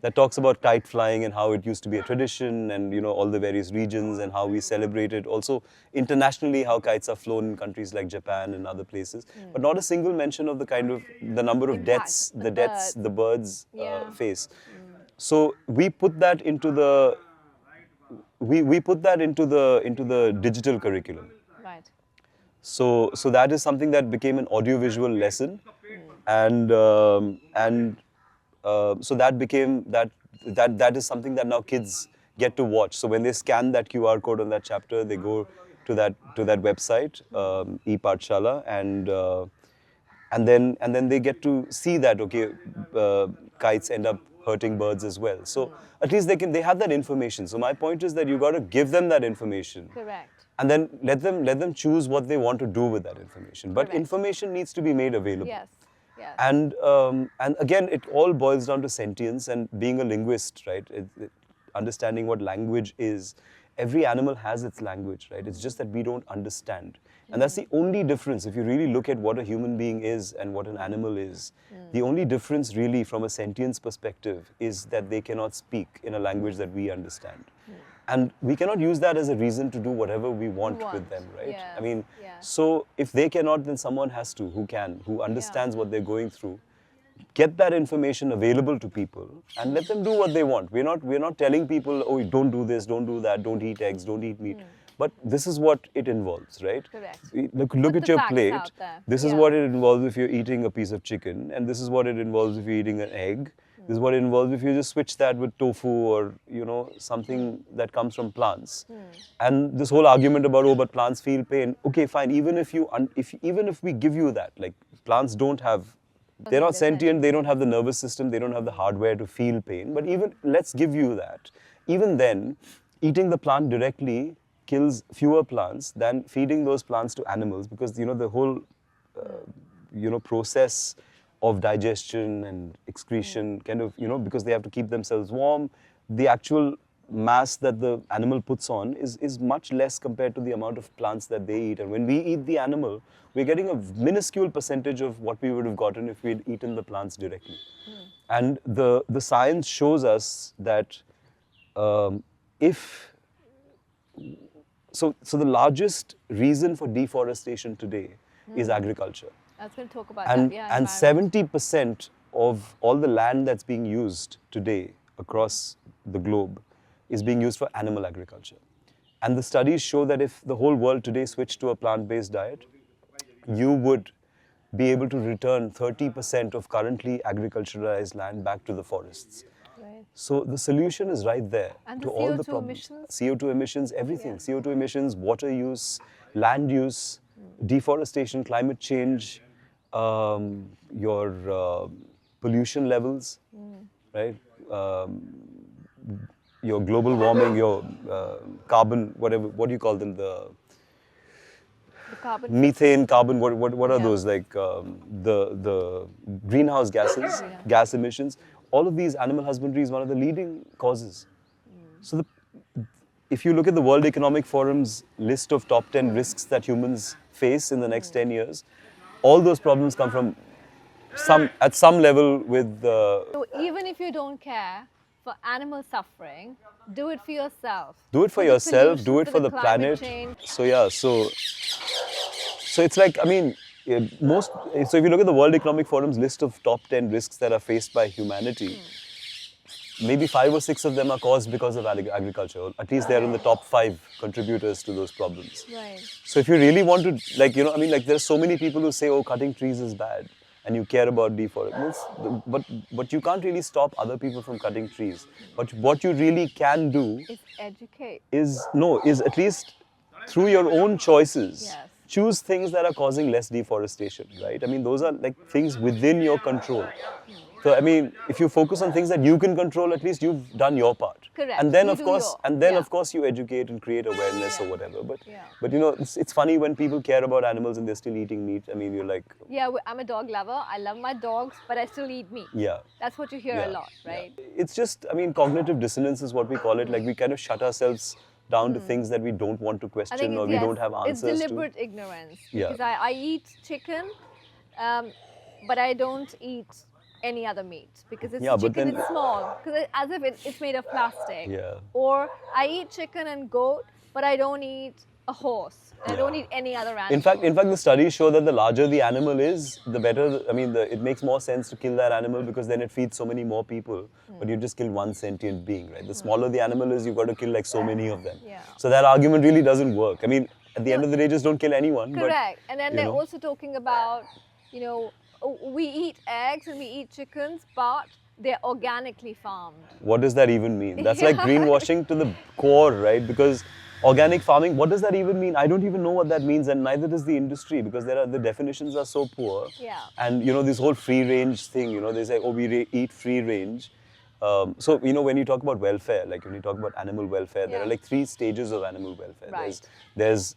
that talks about kite flying and how it used to be a tradition and all the various regions and how we celebrate it. Also internationally, how kites are flown in countries like Japan and other places, but not a single mention of the number of deaths the birds face. So we put that into the digital curriculum. Right. So that is something that became an audiovisual lesson, and so that became that is something that now kids get to watch. So when they scan that QR code on that chapter, they go to that website, ePathshala, and then they get to see that kites end up hurting birds as well. So at least they have that information. So my point is that you got to give them that information. Correct. And then let them choose what they want to do with that information. But Correct. information needs to be made available. Yes. Yes. And again, it all boils down to sentience and being a linguist, right? Understanding what language is. Every animal has its language, right? It's just that we don't understand. And that's the only difference. If you really look at what a human being is and what an animal is, the only difference really from a sentience perspective is that they cannot speak in a language that we understand. And we cannot use that as a reason to do whatever we want with them, right? Yes. I mean, so if they cannot, then someone has to, who understands what they're going through. Get that information available to people and let them do what they want. We're not telling people, oh, don't do this, don't do that, don't eat eggs, don't eat meat. But this is what it involves, right? Correct. Look at your plate. This is Yeah. what it involves if you're eating a piece of chicken, and this is what it involves if you're eating an egg. This is what it involves if you just switch that with tofu or something that comes from plants. And this whole argument about but plants feel pain. Okay, fine. Even if we give you that, like plants don't have. They're not sentient, they don't have the nervous system, they don't have the hardware to feel pain. But even, let's give you that. Even then, eating the plant directly kills fewer plants than feeding those plants to animals, because, the whole, process of digestion and excretion kind of, because they have to keep themselves warm, the actual mass that the animal puts on is much less compared to the amount of plants that they eat. And when we eat the animal, we're getting a minuscule percentage of what we would have gotten if we'd eaten the plants directly. And the science shows us that so the largest reason for deforestation today is agriculture. I was going to talk about And that. Yeah, and 70% of all the land that's being used today across the globe is being used for animal agriculture. And the studies show that if the whole world today switched to a plant-based diet, you would be able to return 30% of currently agriculturalized land back to the forests. Right. So the solution is right there And to the all the CO2 problems. emissions? CO2 emissions, everything. Yeah. CO2 emissions, water use, land use, deforestation, climate change, your pollution levels, right? Your global warming, your carbon, whatever, what do you call them? The The carbon methane, carbon, what are Yeah. those? Like the greenhouse gases, Yeah. gas emissions. All of these, animal husbandry is one of the leading causes. So if you look at the World Economic Forum's list of top 10 risks that humans face in the next 10 years, all those problems come from at some level with So even if you don't care for animal suffering, do it for yourself. do it for the yourself, do pollution, it for the climate planet. change. So yeah, so it's like, I mean, so if you look at the World Economic Forum's list of top 10 risks that are faced by humanity, maybe 5 or 6 of them are caused because of agriculture. Or at least they're in the top 5 contributors to those problems. Right. So if you really want to, like, you know, I mean, like, there's so many people who say, oh, cutting trees is bad, and you care about deforestation. But you can't really stop other people from cutting trees. But what you really can do Is educate. is at least through your own choices, Yes. choose things that are causing less deforestation, right? I mean, those are like things within your control. So I mean, if you focus on things that you can control, at least you've done your part. Correct. And then You of do course, yeah. of course, you educate and create awareness or whatever. Yeah. But you know, it's funny when people care about animals and they're still eating meat. I mean, you're like, Yeah, I'm a dog lover. I love my dogs, but I still eat meat. yeah. That's what you hear a lot, right? Yeah. It's just, I mean, cognitive dissonance is what we call it. Like we kind of shut ourselves down to things that we don't want to I think question or we don't have answers it's deliberate ignorance. Yeah. Because I eat chicken, but I don't eat any other meat because it's Yeah, but chicken then- is small because as if it's made of plastic. Yeah. Or I eat chicken and goat, but I don't eat a horse. I don't eat any other animal. In fact, the studies show that the larger the animal is, the better. I mean, it makes more sense to kill that animal because then it feeds so many more people. But you just kill one sentient being, right? The smaller the animal is, you've got to kill like so many of them. Yeah. So that argument really doesn't work. I mean, at the end of the day, just don't kill anyone. Correct. And then you they're know. also talking about, you know, we eat eggs and we eat chickens, but they're organically farmed. What does that even mean? That's like greenwashing to the core, right? Because organic farming, what does that even mean? I don't even know what that means, and neither does the industry because the definitions are so poor. Yeah. And you know, this whole free range thing, you know, they say, oh, we eat free range. So, you know, when you talk about welfare, like when you talk about animal welfare, there are like 3 stages of animal welfare. Right. There's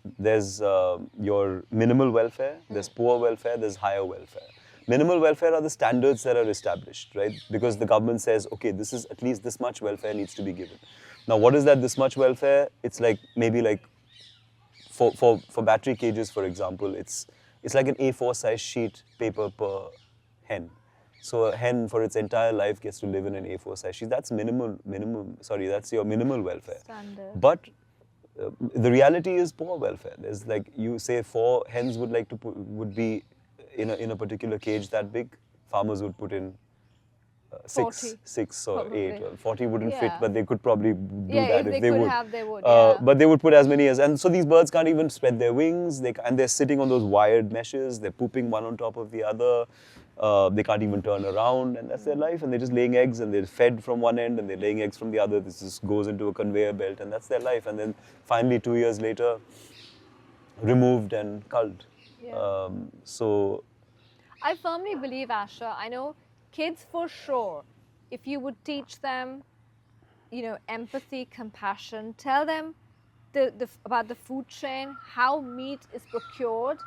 your minimal welfare, there's poor welfare, there's higher welfare. Minimal welfare are the standards that are established, right? Because the government says, okay, this is at least this much welfare needs to be given. Now, what is that this much welfare? It's like maybe like for battery cages, for example, it's like an A4 size sheet paper per hen. So a hen for its entire life gets to live in an A4 size sheet. That's that's your minimal welfare. Standard. But the reality is poor welfare. There's like, you say 4 hens would be in a particular cage that big. Farmers would put in 6 or probably. 8. Well, 40 wouldn't fit, Yeah. but they could probably do that if if they would. they would. Yeah. But they would put as many as, and so these birds can't even spread their wings. And they're sitting on those wired meshes. They're pooping one on top of the other. They can't even turn around, and that's their life. And they're just laying eggs, and they're fed from one end, and they're laying eggs from the other. This just goes into a conveyor belt, and that's their life. And then finally, 2 years later, removed and culled. Yeah. So I firmly believe, Asha, I know kids for sure, if you would teach them, you know, empathy, compassion, tell them about the food chain, how meat is procured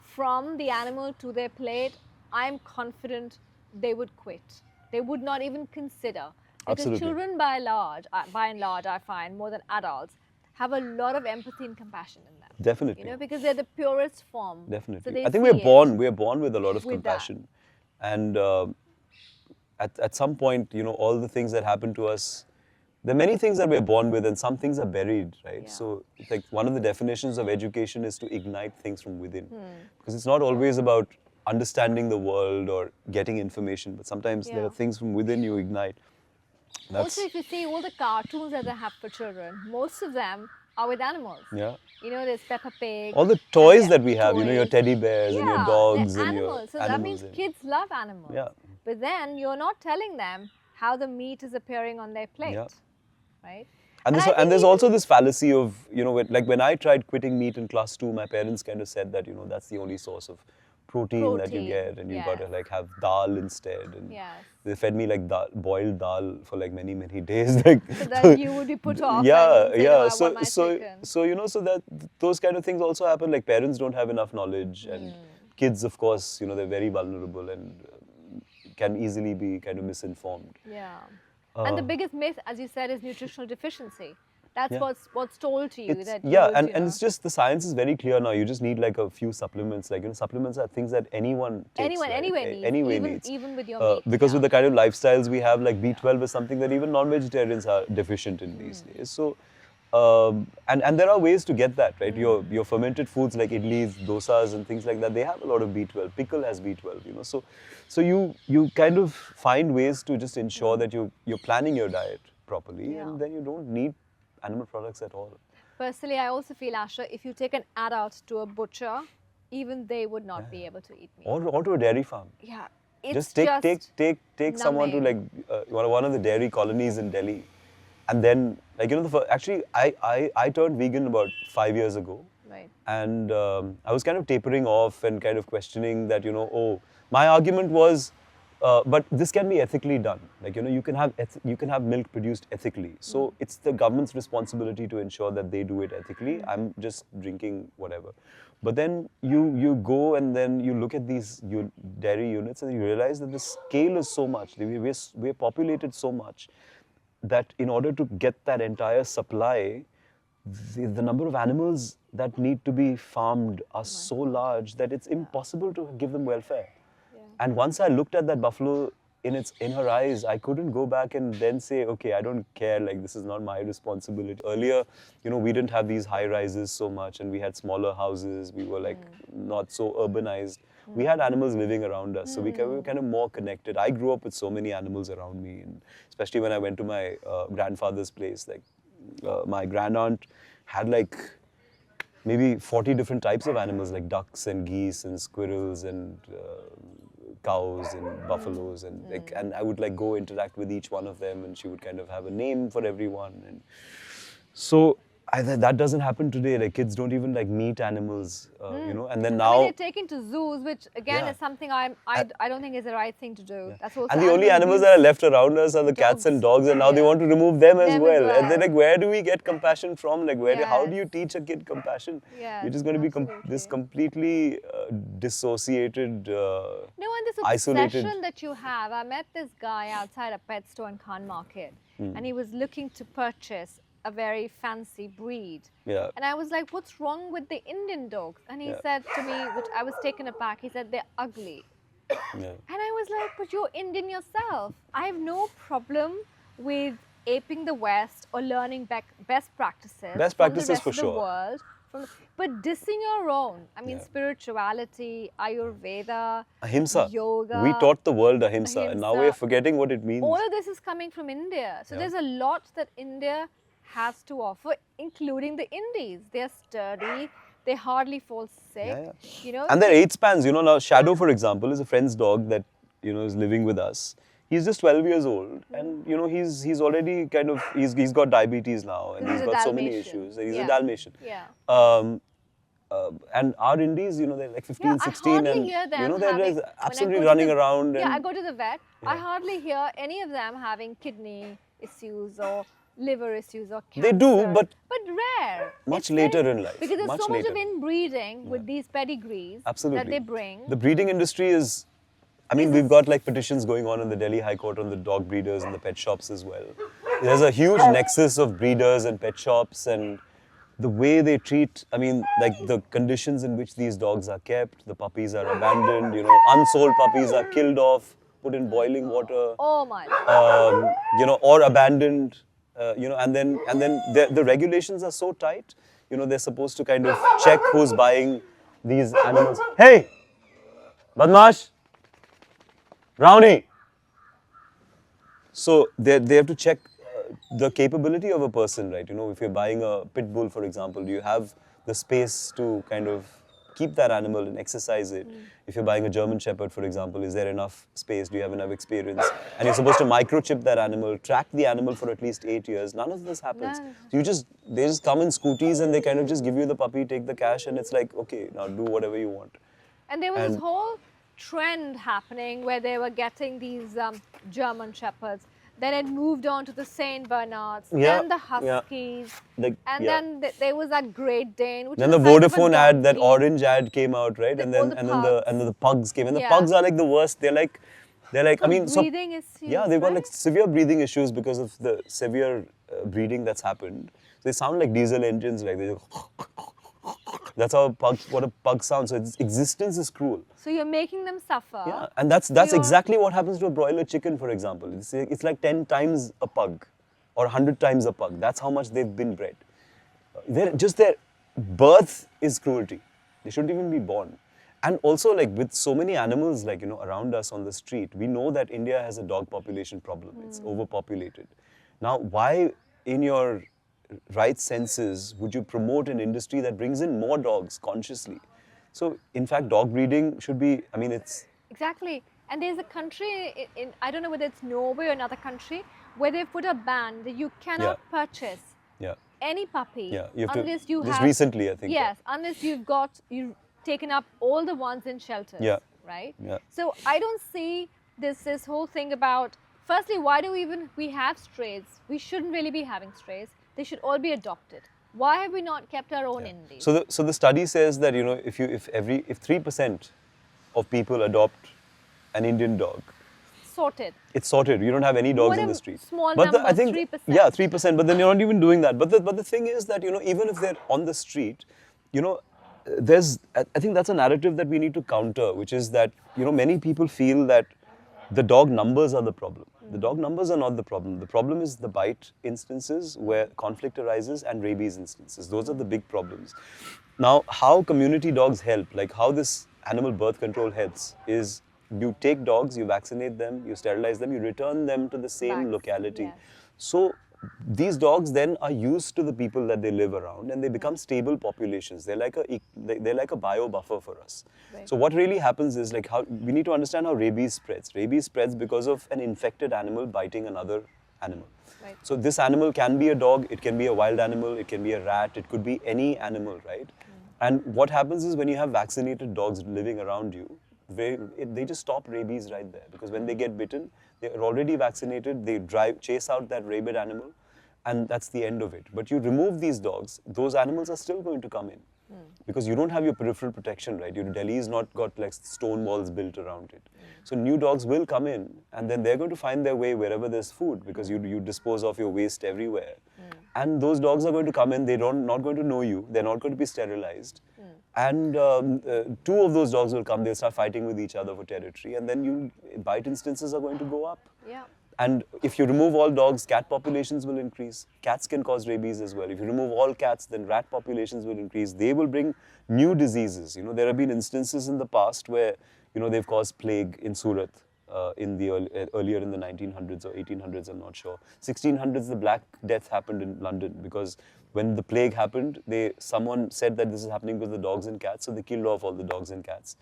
from the animal to their plate, I'm confident they would quit. They would not even consider. Because Absolutely. children by and large, I find, more than adults, have a lot of empathy and compassion in them. definitely. You know, because they're the purest form. Definitely. So they I think see we're born with a lot of With that. compassion. And at some point, you know, all the things that happen to us, there are many things that we're born with and some things are buried, right? Yeah. So it's like one of the definitions of education is to ignite things from within. Because it's not always about understanding the world or getting information, but sometimes there Yeah. are things from within you ignite. Also, if you see all the cartoons that they have for children, most of them are with animals. Yeah. You know, there's Peppa Pig. All the and toys their that we have, you know, your toys. teddy bears and your Yeah, dogs they're and your animals. So animals. that means kids love animals. Yeah. But then you're not telling them how the meat is appearing on their plate, Yeah. right? And, I think there's even- also this fallacy of, you know, like when I tried quitting meat in class 2, my parents kind of said that, you know, that's the only source of protein that you get, and you've got to yes. like have dal instead. And Yes. they fed me like boiled dal for like many, many days. Like, So that you would be put off. Yeah, and say, yeah. No, I want my chicken. So you know, so that those kind of things also happen. Like parents don't have enough knowledge, and kids, of course, you know, they're very vulnerable and can easily be kind of misinformed. Yeah. And the biggest myth, as you said, is nutritional deficiency. That's what's told to you. That you would, and you know, it's just the science is very clear now. You just need like a few supplements. Like, you know, supplements are things that anyone takes. Right? anyway needs. Even with your meat. Because with the kind of lifestyles we have, like B12 is something that even non-vegetarians are deficient in these days. So, and there are ways to get that, right? Your fermented foods like idlis, dosas, and things like that, they have a lot of B12. Pickle has B12, you know. So you kind of find ways to just ensure that you're planning your diet properly, and then you don't need animal products at all. Personally, I also feel, Asha, if you take an adult to a butcher, even they would not be able to eat meat. Or to a dairy farm. Yeah, it's Just take someone to like one of the dairy colonies in Delhi, and then like, you know, actually I turned vegan about 5 years ago. Right. And I was kind of tapering off and kind of questioning that, you know, my argument was, but this can be ethically done. Like, you know, you can have milk produced ethically. So it's the government's responsibility to ensure that they do it ethically. I'm just drinking whatever. But then you go and then you look at these dairy units and you realize that the scale is so much. We're populated so much that in order to get that entire supply, the number of animals that need to be farmed are so large that it's impossible to give them welfare. And once I looked at that buffalo in her eyes, I couldn't go back and then say, okay, I don't care, like this is not my responsibility. Earlier, you know, we didn't have these high rises so much, and we had smaller houses. We were like not so urbanized. We had animals living around us, so we were kind of more connected. I grew up with so many animals around me, and especially when I went to my grandfather's place, like my grandaunt had like maybe 40 different types of animals, like ducks and geese and squirrels and cows and buffaloes, and like, and I would like go interact with each one of them, and she would kind of have a name for everyone. And so that doesn't happen today. Like, kids don't even like meet animals, you know. And then now, I mean, they're taken to zoos, which again is something I don't think is the right thing to do. That's also and the only animals that are left around us are the cats and dogs, and now they want to remove them as well. And then like, where do we get compassion from? Like, how do you teach a kid compassion? Yes, You're just going to be this completely dissociated, No, and this isolated. obsession that you have. I met this guy outside a pet store in Khan Market, and he was looking to purchase a very fancy breed. Yeah. And I was like, what's wrong with the Indian dogs? And he said to me, which I was taken aback, he said, they're ugly. Yeah. And I was like, but you're Indian yourself. I have no problem with aping the West or learning best practices. Best from practices the rest for of the sure. world. But dissing your own. I mean, spirituality, Ayurveda, Ahimsa. yoga. We taught the world ahimsa, and now we're forgetting what it means. All of this is coming from India. So there's a lot that India has to offer, including the Indies. They're sturdy. They hardly fall sick. You know. And their age spans, you know, now Shadow, for example, is a friend's dog that, you know, is living with us. He's just 12 years old, and you know, he's already kind of he's got diabetes now, and he's got so many issues. He's a Dalmatian. Yeah. And our Indies, you know, they're like 15, 16, I hardly and hear them you know, they're having, like absolutely when I go running to the, around. Yeah, and I go to the vet. I hardly hear any of them having kidney issues or liver issues or cancer. They do, but rare. Much later in life. Because there's much so much later. of inbreeding with these pedigrees Absolutely. that they bring. The breeding industry is, I mean, we've got like petitions going on in the Delhi High Court on the dog breeders and the pet shops as well. There's a huge nexus of breeders and pet shops, and the way they treat, I mean, like the conditions in which these dogs are kept, the puppies are abandoned, you know, unsold puppies are killed off, put in boiling water. Oh my God. You know, or abandoned, you know, and then the regulations are so tight, you know, they're supposed to kind of check who's buying these animals. Hey, Badmash, Brownie. So they have to check the capability of a person, right? You know, if you're buying a pit bull, for example, do you have the space to kind of keep that animal and exercise it? If you're buying a German Shepherd, for example, is there enough space? Do you have enough experience? And you're supposed to microchip that animal, track the animal for at least 8 years. None of this happens. No. They just come in scooties and they kind of just give you the puppy, take the cash, and it's like, okay, now do whatever you want. And there was this And- whole trend happening where they were getting these German Shepherds. Then it moved on to the Saint Bernards, Yeah, then the yeah. Huskies, Like, and yeah. then there was that Great Dane, which Then was the a kind of a Vodafone ad, that donkey. orange ad came out, right? The- And all then the and pugs. then the pugs came. And the Yeah. pugs are like the worst. They're like I mean, so breathing issues. yeah, they've got like right? severe breathing issues because of the severe breeding that's happened. They sound like diesel engines, like they just that's how what a pug sounds. So its existence is cruel. So you're making them suffer. Yeah, and that's You're- exactly what happens to a broiler chicken, for example. It's like 10 times a pug or 100 times a pug. That's how much they've been bred. Their birth is cruelty. They shouldn't even be born. And also, like, with so many animals, like, you know, around us on the street, we know that India has a dog population problem. It's overpopulated. Now, why in your right senses would you promote an industry that brings in more dogs consciously? So, in fact, dog breeding should be, I mean, it's, Exactly. And there's a country in I don't know whether it's Norway or another country where they've put a ban that you cannot purchase yeah. any puppy Yeah, you have to- unless you just have recently, I think, Yes, unless you've taken up all the ones in shelters. Yeah. Right? Yeah. So I don't see this whole thing about, firstly, why do we have strays? We shouldn't really be having strays. They should all be adopted. Why have we not kept our own indies? So the study says that, you know, if 3% of people adopt an Indian dog, Sorted. it's sorted. You don't have any dogs What in a the street. small but number, I think 3%. yeah, 3%. But then you're not even doing that. But the thing is that, you know, even if they're on the street, you know, I think that's a narrative that we need to counter, which is that, you know, many people feel that the dog numbers are the problem. The dog numbers are not the problem. The problem is the bite instances where conflict arises and rabies instances. Those are the big problems. Now, how community dogs help, like how this animal birth control helps, is you take dogs, you vaccinate them, you sterilize them, you return them to the same Back, locality. yes. So these dogs then are used to the people that they live around, and they become stable populations. They're like a bio buffer for us. Right. So what really happens is, like, how we need to understand how rabies spreads. Rabies spreads because of an infected animal biting another animal. Right. So this animal can be a dog, it can be a wild animal, it can be a rat, it could be any animal, right? And what happens is, when you have vaccinated dogs living around you, they just stop rabies right there, because when they get bitten, they're already vaccinated, they chase out that rabid animal, and that's the end of it. But you remove these dogs, those animals are still going to come in, because you don't have your peripheral protection, right? Delhi's not got like stone walls built around it. So new dogs will come in, and then they're going to find their way wherever there's food, because you dispose of your waste everywhere. And those dogs are going to come in, not going to know you, they're not going to be sterilized. And two of those dogs will come, they'll start fighting with each other for territory, and then bite instances are going to go up. Yeah. And if you remove all dogs, cat populations will increase. Cats can cause rabies as well. If you remove all cats, then rat populations will increase. They will bring new diseases. You know, there have been instances in the past where, you know, they've caused plague in Surat earlier in the 1900s or 1800s, I'm not sure. 1600s, the Black Death happened in London, because when the plague happened, someone said that this is happening because of the dogs and cats, so they killed off all the dogs and cats.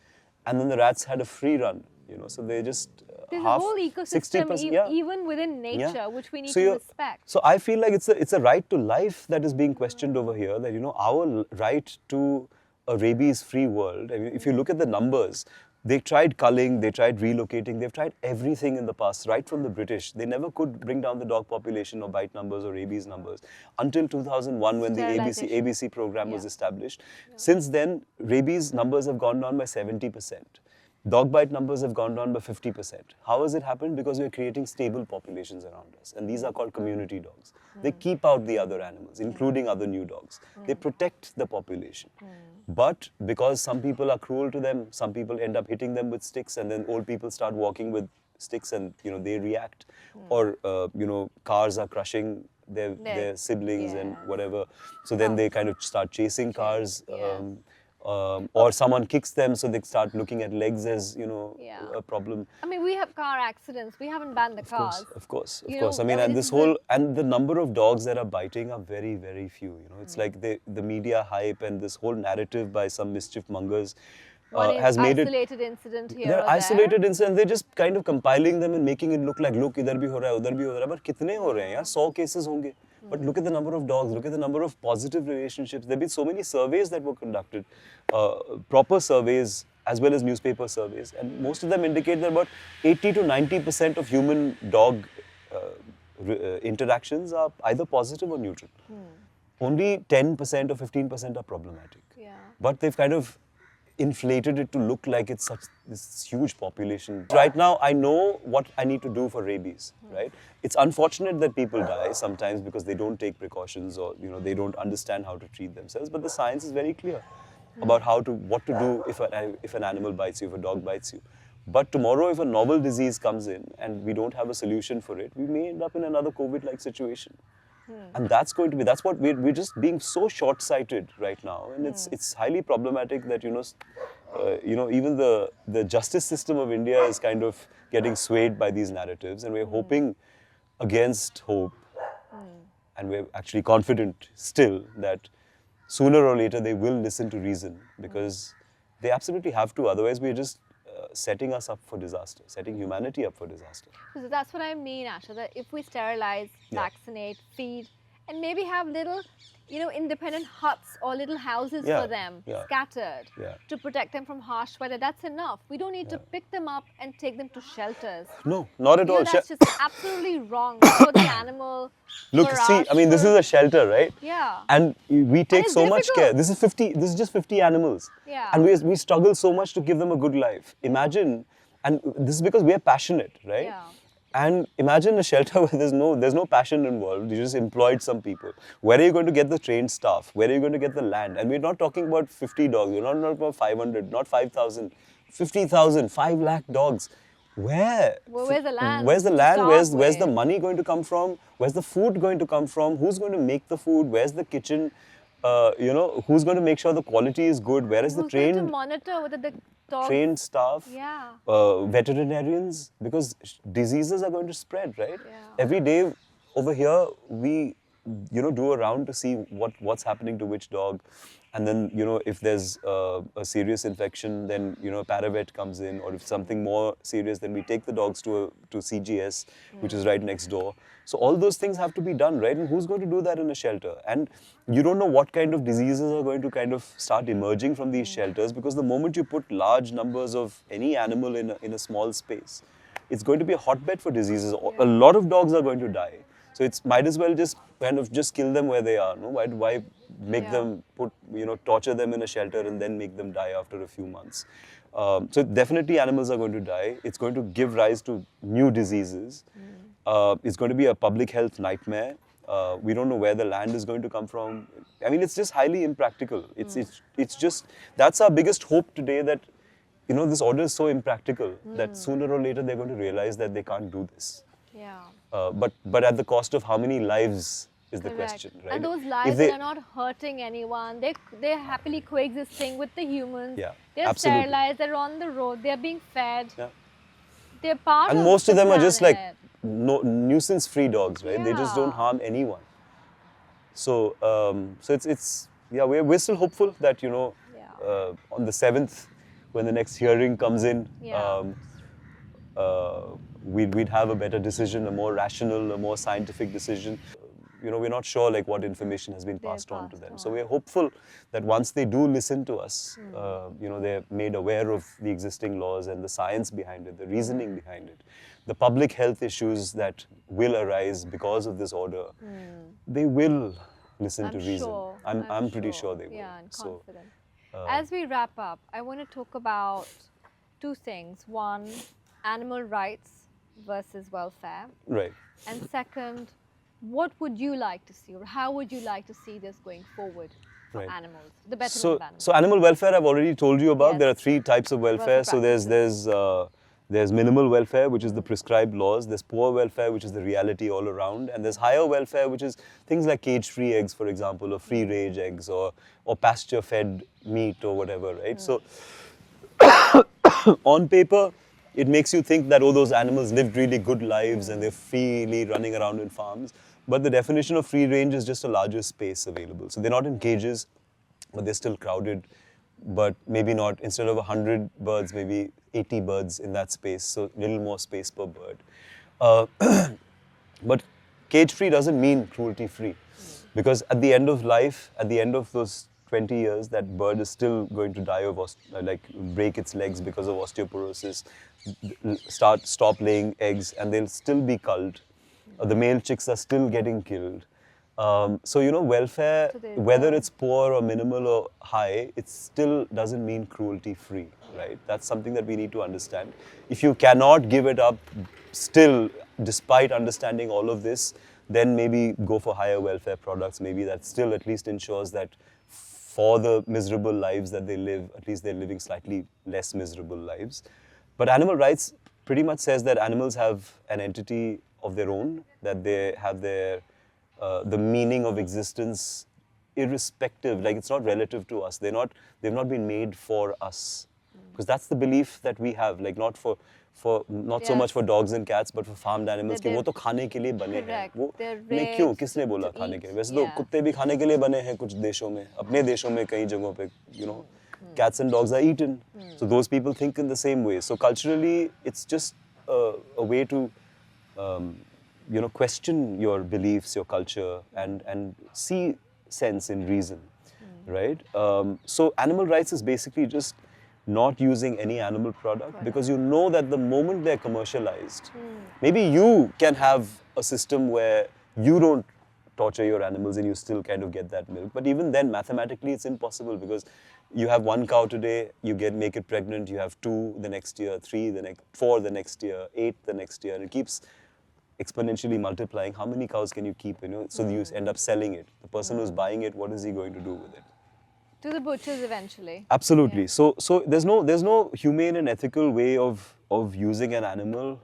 And then the rats had a free run, you know, so they just There's a whole ecosystem, 60%, even within nature, which we need So to you're- respect. So I feel like it's a right to life that is being questioned over here, that, you know, our right to a rabies-free world. I mean, if you look at the numbers, they tried culling, they tried relocating, they've tried everything in the past, right from the British. They never could bring down the dog population or bite numbers or rabies numbers until 2001, when the Sterilization. ABC program was Yeah. established. Since then, rabies numbers have gone down by 70%. Dog bite numbers have gone down by 50%. How has it happened? Because we're creating stable populations around us. And these are called community dogs. They keep out the other animals, including other new dogs. They protect the population. But because some people are cruel to them, some people end up hitting them with sticks, and then old people start walking with sticks, and, you know, they react. Or, you know, cars are crushing their siblings and Yeah. whatever. So then they kind of start chasing cars. Yeah. or someone kicks them, so they start looking at legs as, you know, Yeah. a problem. I mean, we have car accidents. We haven't banned the cars. Of course. You know, I mean, and this this is whole, and the number of dogs that are biting are very, very few. You know, it's like the media hype and this whole narrative by some mischief mongers one has made it. isolated incident here They're or isolated incidents. They're just kind of compiling them and making it look like, look, idhar bhi ho raha hai, udhar bhi ho raha hai. But kitne ho rahe hain? Yaar, 100 cases honge. But look at the number of dogs. Look at the number of positive relationships. There've been so many surveys that were conducted, proper surveys as well as newspaper surveys, and most of them indicate that about 80 to 90% of human-dog interactions are either positive or neutral. Only 10% or 15% are problematic. Yeah. But they've kind of inflated it to look like it's such this huge population. Right now, I know what I need to do for rabies, right? It's unfortunate that people die sometimes because they don't take precautions, or, you know, they don't understand how to treat themselves. But the science is very clear about what to do if an animal bites you, if a dog bites you. But tomorrow, if a novel disease comes in and we don't have a solution for it, we may end up in another COVID-like situation. And that's what we're just being so short-sighted right now, and it's highly problematic that, you know, even the justice system of India is kind of getting swayed by these narratives, and we're hoping against hope, and we're actually confident still that sooner or later they will listen to reason, because they absolutely have to. Otherwise, we're just setting us up for disaster, setting humanity up for disaster. So that's what I mean, Asha, that if we sterilize, vaccinate, feed, and maybe have little, you know, independent huts or little houses for them scattered to protect them from harsh weather, that's enough. We don't need to pick them up and take them to shelters. No, not at all. That's just absolutely wrong for the animal. Look, see, I mean, this is a shelter, right? Yeah. And we take it's so much care. difficult. This is just 50 animals. Yeah. And we struggle so much to give them a good life. Imagine, and this is because we are passionate, right? Yeah. And imagine a shelter where there's no passion involved. You just employed some people. Where are you going to get the trained staff? Where are you going to get the land? And we're not talking about 50 dogs. We're not talking about 500, not 5,000, 50,000, 5 lakh dogs. Where? Well, where's the land? Where's the land? Where's with? the money going to come from? Where's the food going to come from? Who's going to make the food? Where's the kitchen? You know, who's going to make sure the quality is good? Where is the Who's going to trained monitor whether the dog... trained staff? Yeah. Veterinarians? Because diseases are going to spread, right? Yeah. Every day over here, we, you know, do a round to see what's happening to which dog. And then, you know, if there's a serious infection, then, you know, a paravet comes in, or if something more serious, then we take the dogs to CGS, which is right next door. So all those things have to be done, right? And who's going to do that in a shelter? And you don't know what kind of diseases are going to kind of start emerging from these shelters, because the moment you put large numbers of any animal in a small space, it's going to be a hotbed for diseases. A lot of dogs are going to die. So it's might as well just kind of just kill them where they are. No, why make them torture them in a shelter and then make them die after a few months? So definitely animals are going to die. It's going to give rise to new diseases. It's going to be a public health nightmare. We don't know where the land is going to come from. I mean, it's just highly impractical. It's just, that's our biggest hope today, that, you know, this order is so impractical that sooner or later they're going to realize that they can't do this. Yeah. But at the cost of how many lives is the Correct. question, right? And those lives are not hurting anyone. They're happily coexisting with the humans. Yeah, they're absolutely. sterilized, they're on the road, they're being fed. Yeah. They're part And of most of the them are just like planet. nuisance-free dogs, right? They just don't Yeah. harm anyone. So, we're still hopeful that, you know, on the 7th, when the next hearing comes in, we'd have a better decision, a more rational, a more scientific decision. You know, we're not sure like what information has been passed on to them. So we're hopeful that once they do listen to us, you know, they're made aware of the existing laws and the science behind it, the reasoning behind it, the public health issues that will arise because of this order. They will listen to reason. Sure. I'm pretty sure they will. Yeah, I'm confident. As we wrap up, I want to talk about two things. One, animal rights versus welfare. Right. And second, what would you like to see, or how would you like to see this going forward for animals, the betterment of animals? So animal welfare, I've already told you about. Yes. There are 3 types of welfare. So there's There's minimal welfare, which is the prescribed laws. There's poor welfare, which is the reality all around. And there's higher welfare, which is things like cage-free eggs, for example, or free-range eggs, or pasture-fed meat or whatever, right? So on paper, it makes you think that, oh, those animals lived really good lives and they're freely running around in farms. But the definition of free range is just a larger space available. So they're not in cages, but they're still crowded. But maybe not, instead of 100 birds, maybe 80 birds in that space. So a little more space per bird. Uh, but cage-free doesn't mean cruelty-free. Because at the end of life, at the end of those 20 years, that bird is still going to die of, like, break its legs because of osteoporosis, stop laying eggs, and they'll still be culled. The male chicks are still getting killed. So, you know, welfare, whether it's poor or minimal or high, it still doesn't mean cruelty-free, right? That's something that we need to understand. If you cannot give it up still, despite understanding all of this, then maybe go for higher welfare products. Maybe that still at least ensures that for the miserable lives that they live, at least they're living slightly less miserable lives. But animal rights pretty much says that animals have an entity of their own, that they have their the meaning of existence irrespective, like it's not relative to us. They've not been made for us. Because that's the belief that we have, like not so much for dogs and cats, but for farmed animals, कि वो तो खाने के लिए बने हैं. वो नहीं क्यों, किसने बोला खाने के लिए? वैसे तो कुत्ते भी खाने के लिए बने हैं कुछ देशों में, अपने देशों में कई जगहों पे, you know, cats and dogs are eaten. So those people think in the same way. So culturally, it's just a way to you know, question your beliefs, your culture, and see sense in reason, right? So animal rights is basically just not using any animal product, because you know that the moment they're commercialized, maybe you can have a system where you don't torture your animals and you still kind of get that milk. But even then, mathematically, it's impossible, because you have one cow today, you make it pregnant, you have 2 the next year, 3 the next, 4 the next year, 8 the next year, and it keeps exponentially multiplying. How many cows can you keep, you know? So you end up selling it. The person who's buying it, what is he going to do with it? To the butchers eventually. Absolutely. Yeah. So there's no humane and ethical way of using an animal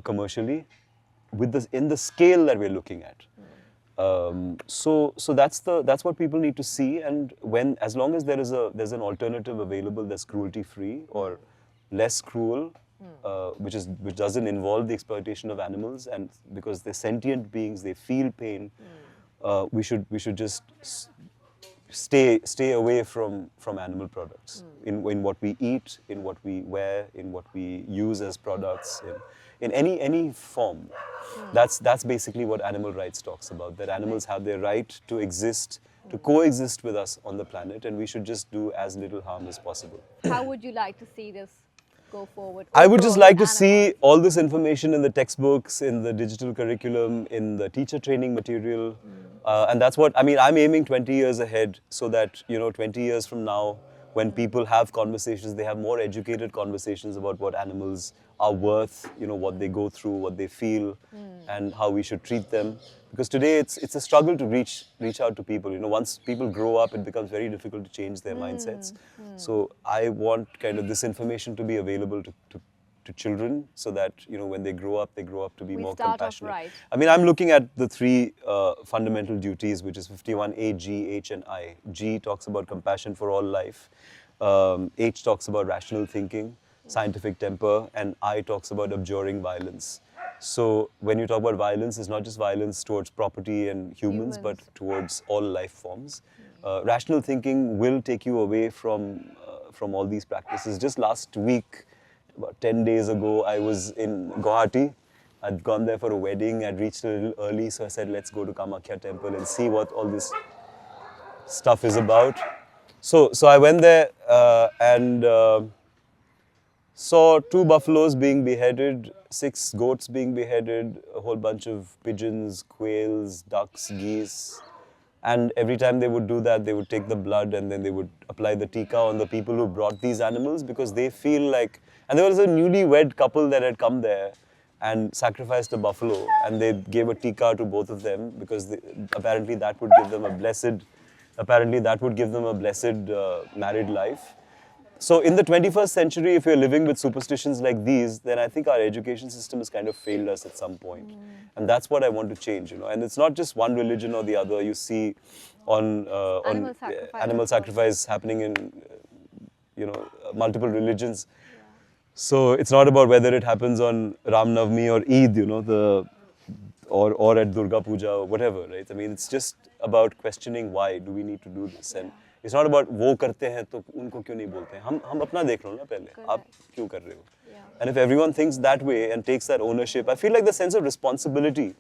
commercially with this in the scale that we're looking at. So that's what people need to see. And as long as there's an alternative available that's cruelty free or less cruel, which doesn't involve the exploitation of animals, and because they're sentient beings, they feel pain, we should just stay away from animal products in what we eat, in what we wear, in what we use as products, in any form. That's basically what animal rights talks about, that animals have their right to exist, to coexist with us on the planet, and we should just do as little harm as possible. How would you like to see this go forward? I would just like to see all this information in the textbooks, in the digital curriculum, in the teacher training material. And that's what, I mean, I'm aiming 20 years ahead, so that, 20 years from now, when people have conversations, they have more educated conversations about what animals are worth, what they go through, what they feel, and how we should treat them. Because today it's a struggle to reach out to people. Once people grow up, it becomes very difficult to change their mindsets. So I want kind of this information to be available to children, so that when they grow up to be more compassionate. Right. I mean, I'm looking at the 3 fundamental duties, which is 51A, G, H, and I. G talks about compassion for all life. H talks about rational thinking, scientific temper, and I talks about abjuring violence. So when you talk about violence, it's not just violence towards property and humans, but towards all life forms. Rational thinking will take you away from all these practices. Just last week, about 10 days ago, I was in Guwahati. I'd gone there for a wedding. I'd reached a little early, so I said, let's go to Kamakhya temple and see what all this stuff is about. So I went there and saw 2 buffaloes being beheaded, 6 goats being beheaded, a whole bunch of pigeons, quails, ducks, geese. And every time they would do that, they would take the blood and then they would apply the tika on the people who brought these animals, because they feel like... And there was a newlywed couple that had come there and sacrificed a buffalo, and they gave a tika to both of them, because apparently that would give them a blessed married life. So in the 21st century, if we're living with superstitions like these, then I think our education system has kind of failed us at some point. And that's what I want to change, you know. And it's not just one religion or the other. You see Animal sacrifice, animal of course. sacrifice happening in, multiple religions. So it's not about whether it happens on Ram Navami or Eid, you know, or at Durga Puja or whatever, right? I mean, it's just about questioning why do we need to do this, and it's not about वो करते हैं तो उनको क्यों नहीं बोलते हैं. हम अपना देख लो ना पहले, आप क्यों कर रहे हो? And if everyone thinks that way and takes that ownership, I feel like the sense of responsibility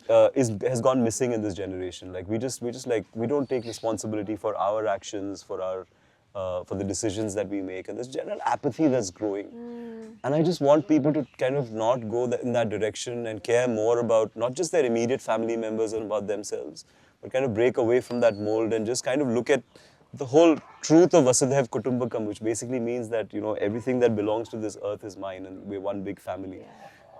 has gone missing in this generation. Like we don't take responsibility for our actions, for the decisions that we make, and there's general apathy that's growing. And I just want people to kind of not go in that direction and care more about not just their immediate family members and about themselves, but kind of break away from that mold and just kind of look at the whole truth of Vasudhaiv Kutumbakam, which basically means that, you know, everything that belongs to this earth is mine and we're one big family.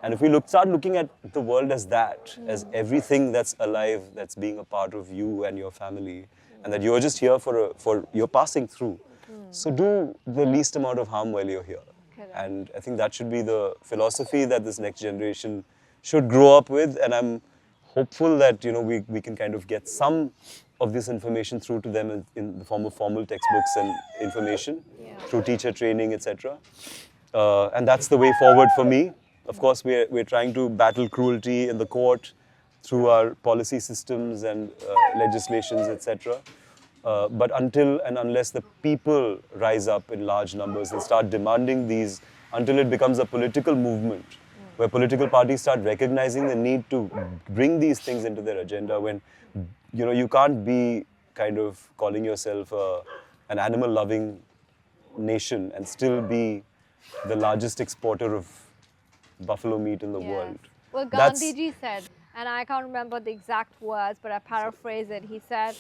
And if we start looking at the world as that, as everything that's alive, that's being a part of you and your family, and that you're just here for you're passing through. So do the least amount of harm while you're here. And I think that should be the philosophy that this next generation should grow up with. And I'm hopeful that, you know, we can kind of get some of this information through to them in the form of formal textbooks and information through teacher training, etc. And that's the way forward for me. Of course, we're trying to battle cruelty in the court through our policy systems and legislations, etc. But until and unless the people rise up in large numbers and start demanding these, until it becomes a political movement, where political parties start recognizing the need to bring these things into their agenda, when, you know, you can't be kind of calling yourself an animal-loving nation and still be the largest exporter of buffalo meat in the world. Well, Gandhiji said, and I can't remember the exact words, but I paraphrase it. He said,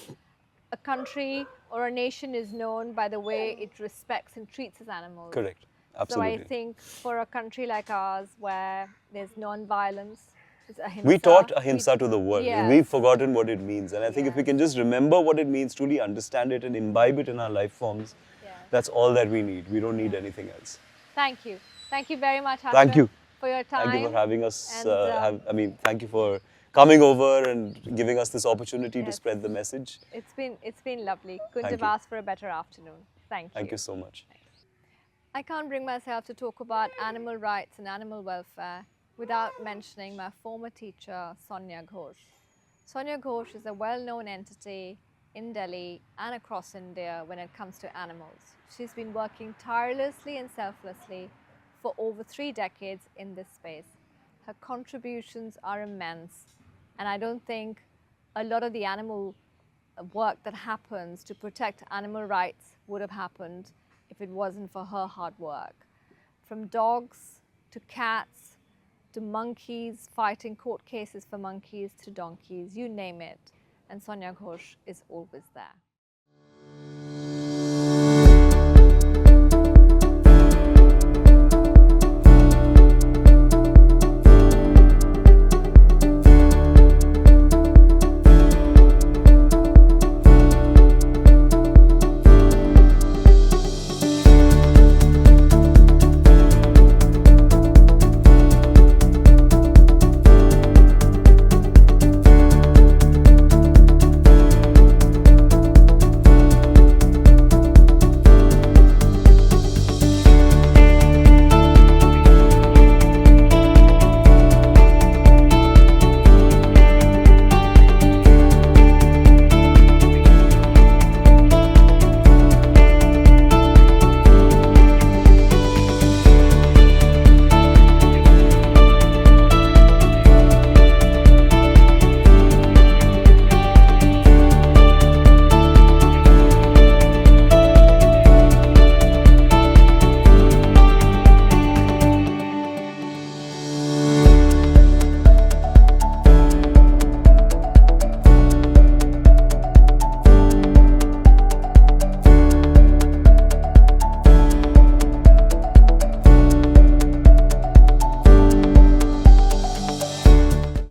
a country or a nation is known by the way it respects and treats its animals. Correct. Absolutely. So I think for a country like ours, where there's non-violence, it's ahimsa. We taught ahimsa to the world. Yes. We've forgotten what it means. And I think if we can just remember what it means, truly understand it and imbibe it in our life forms, that's all that we need. We don't need anything else. Thank you. Thank you very much, Thank you for your time. Thank you for having us. And, thank you for coming over and giving us this opportunity to spread the message. It's been lovely. Couldn't Thank have you. asked for a better afternoon. Thank you. Thank you so much. I can't bring myself to talk about animal rights and animal welfare without mentioning my former teacher, Sonia Ghosh. Sonia Ghosh is a well-known entity in Delhi and across India when it comes to animals. She's been working tirelessly and selflessly for over 3 decades in this space. Her contributions are immense, and I don't think a lot of the animal work that happens to protect animal rights would have happened if it wasn't for her hard work. From dogs to cats to monkeys, fighting court cases for monkeys, to donkeys, you name it. And Sonia Ghosh is always there.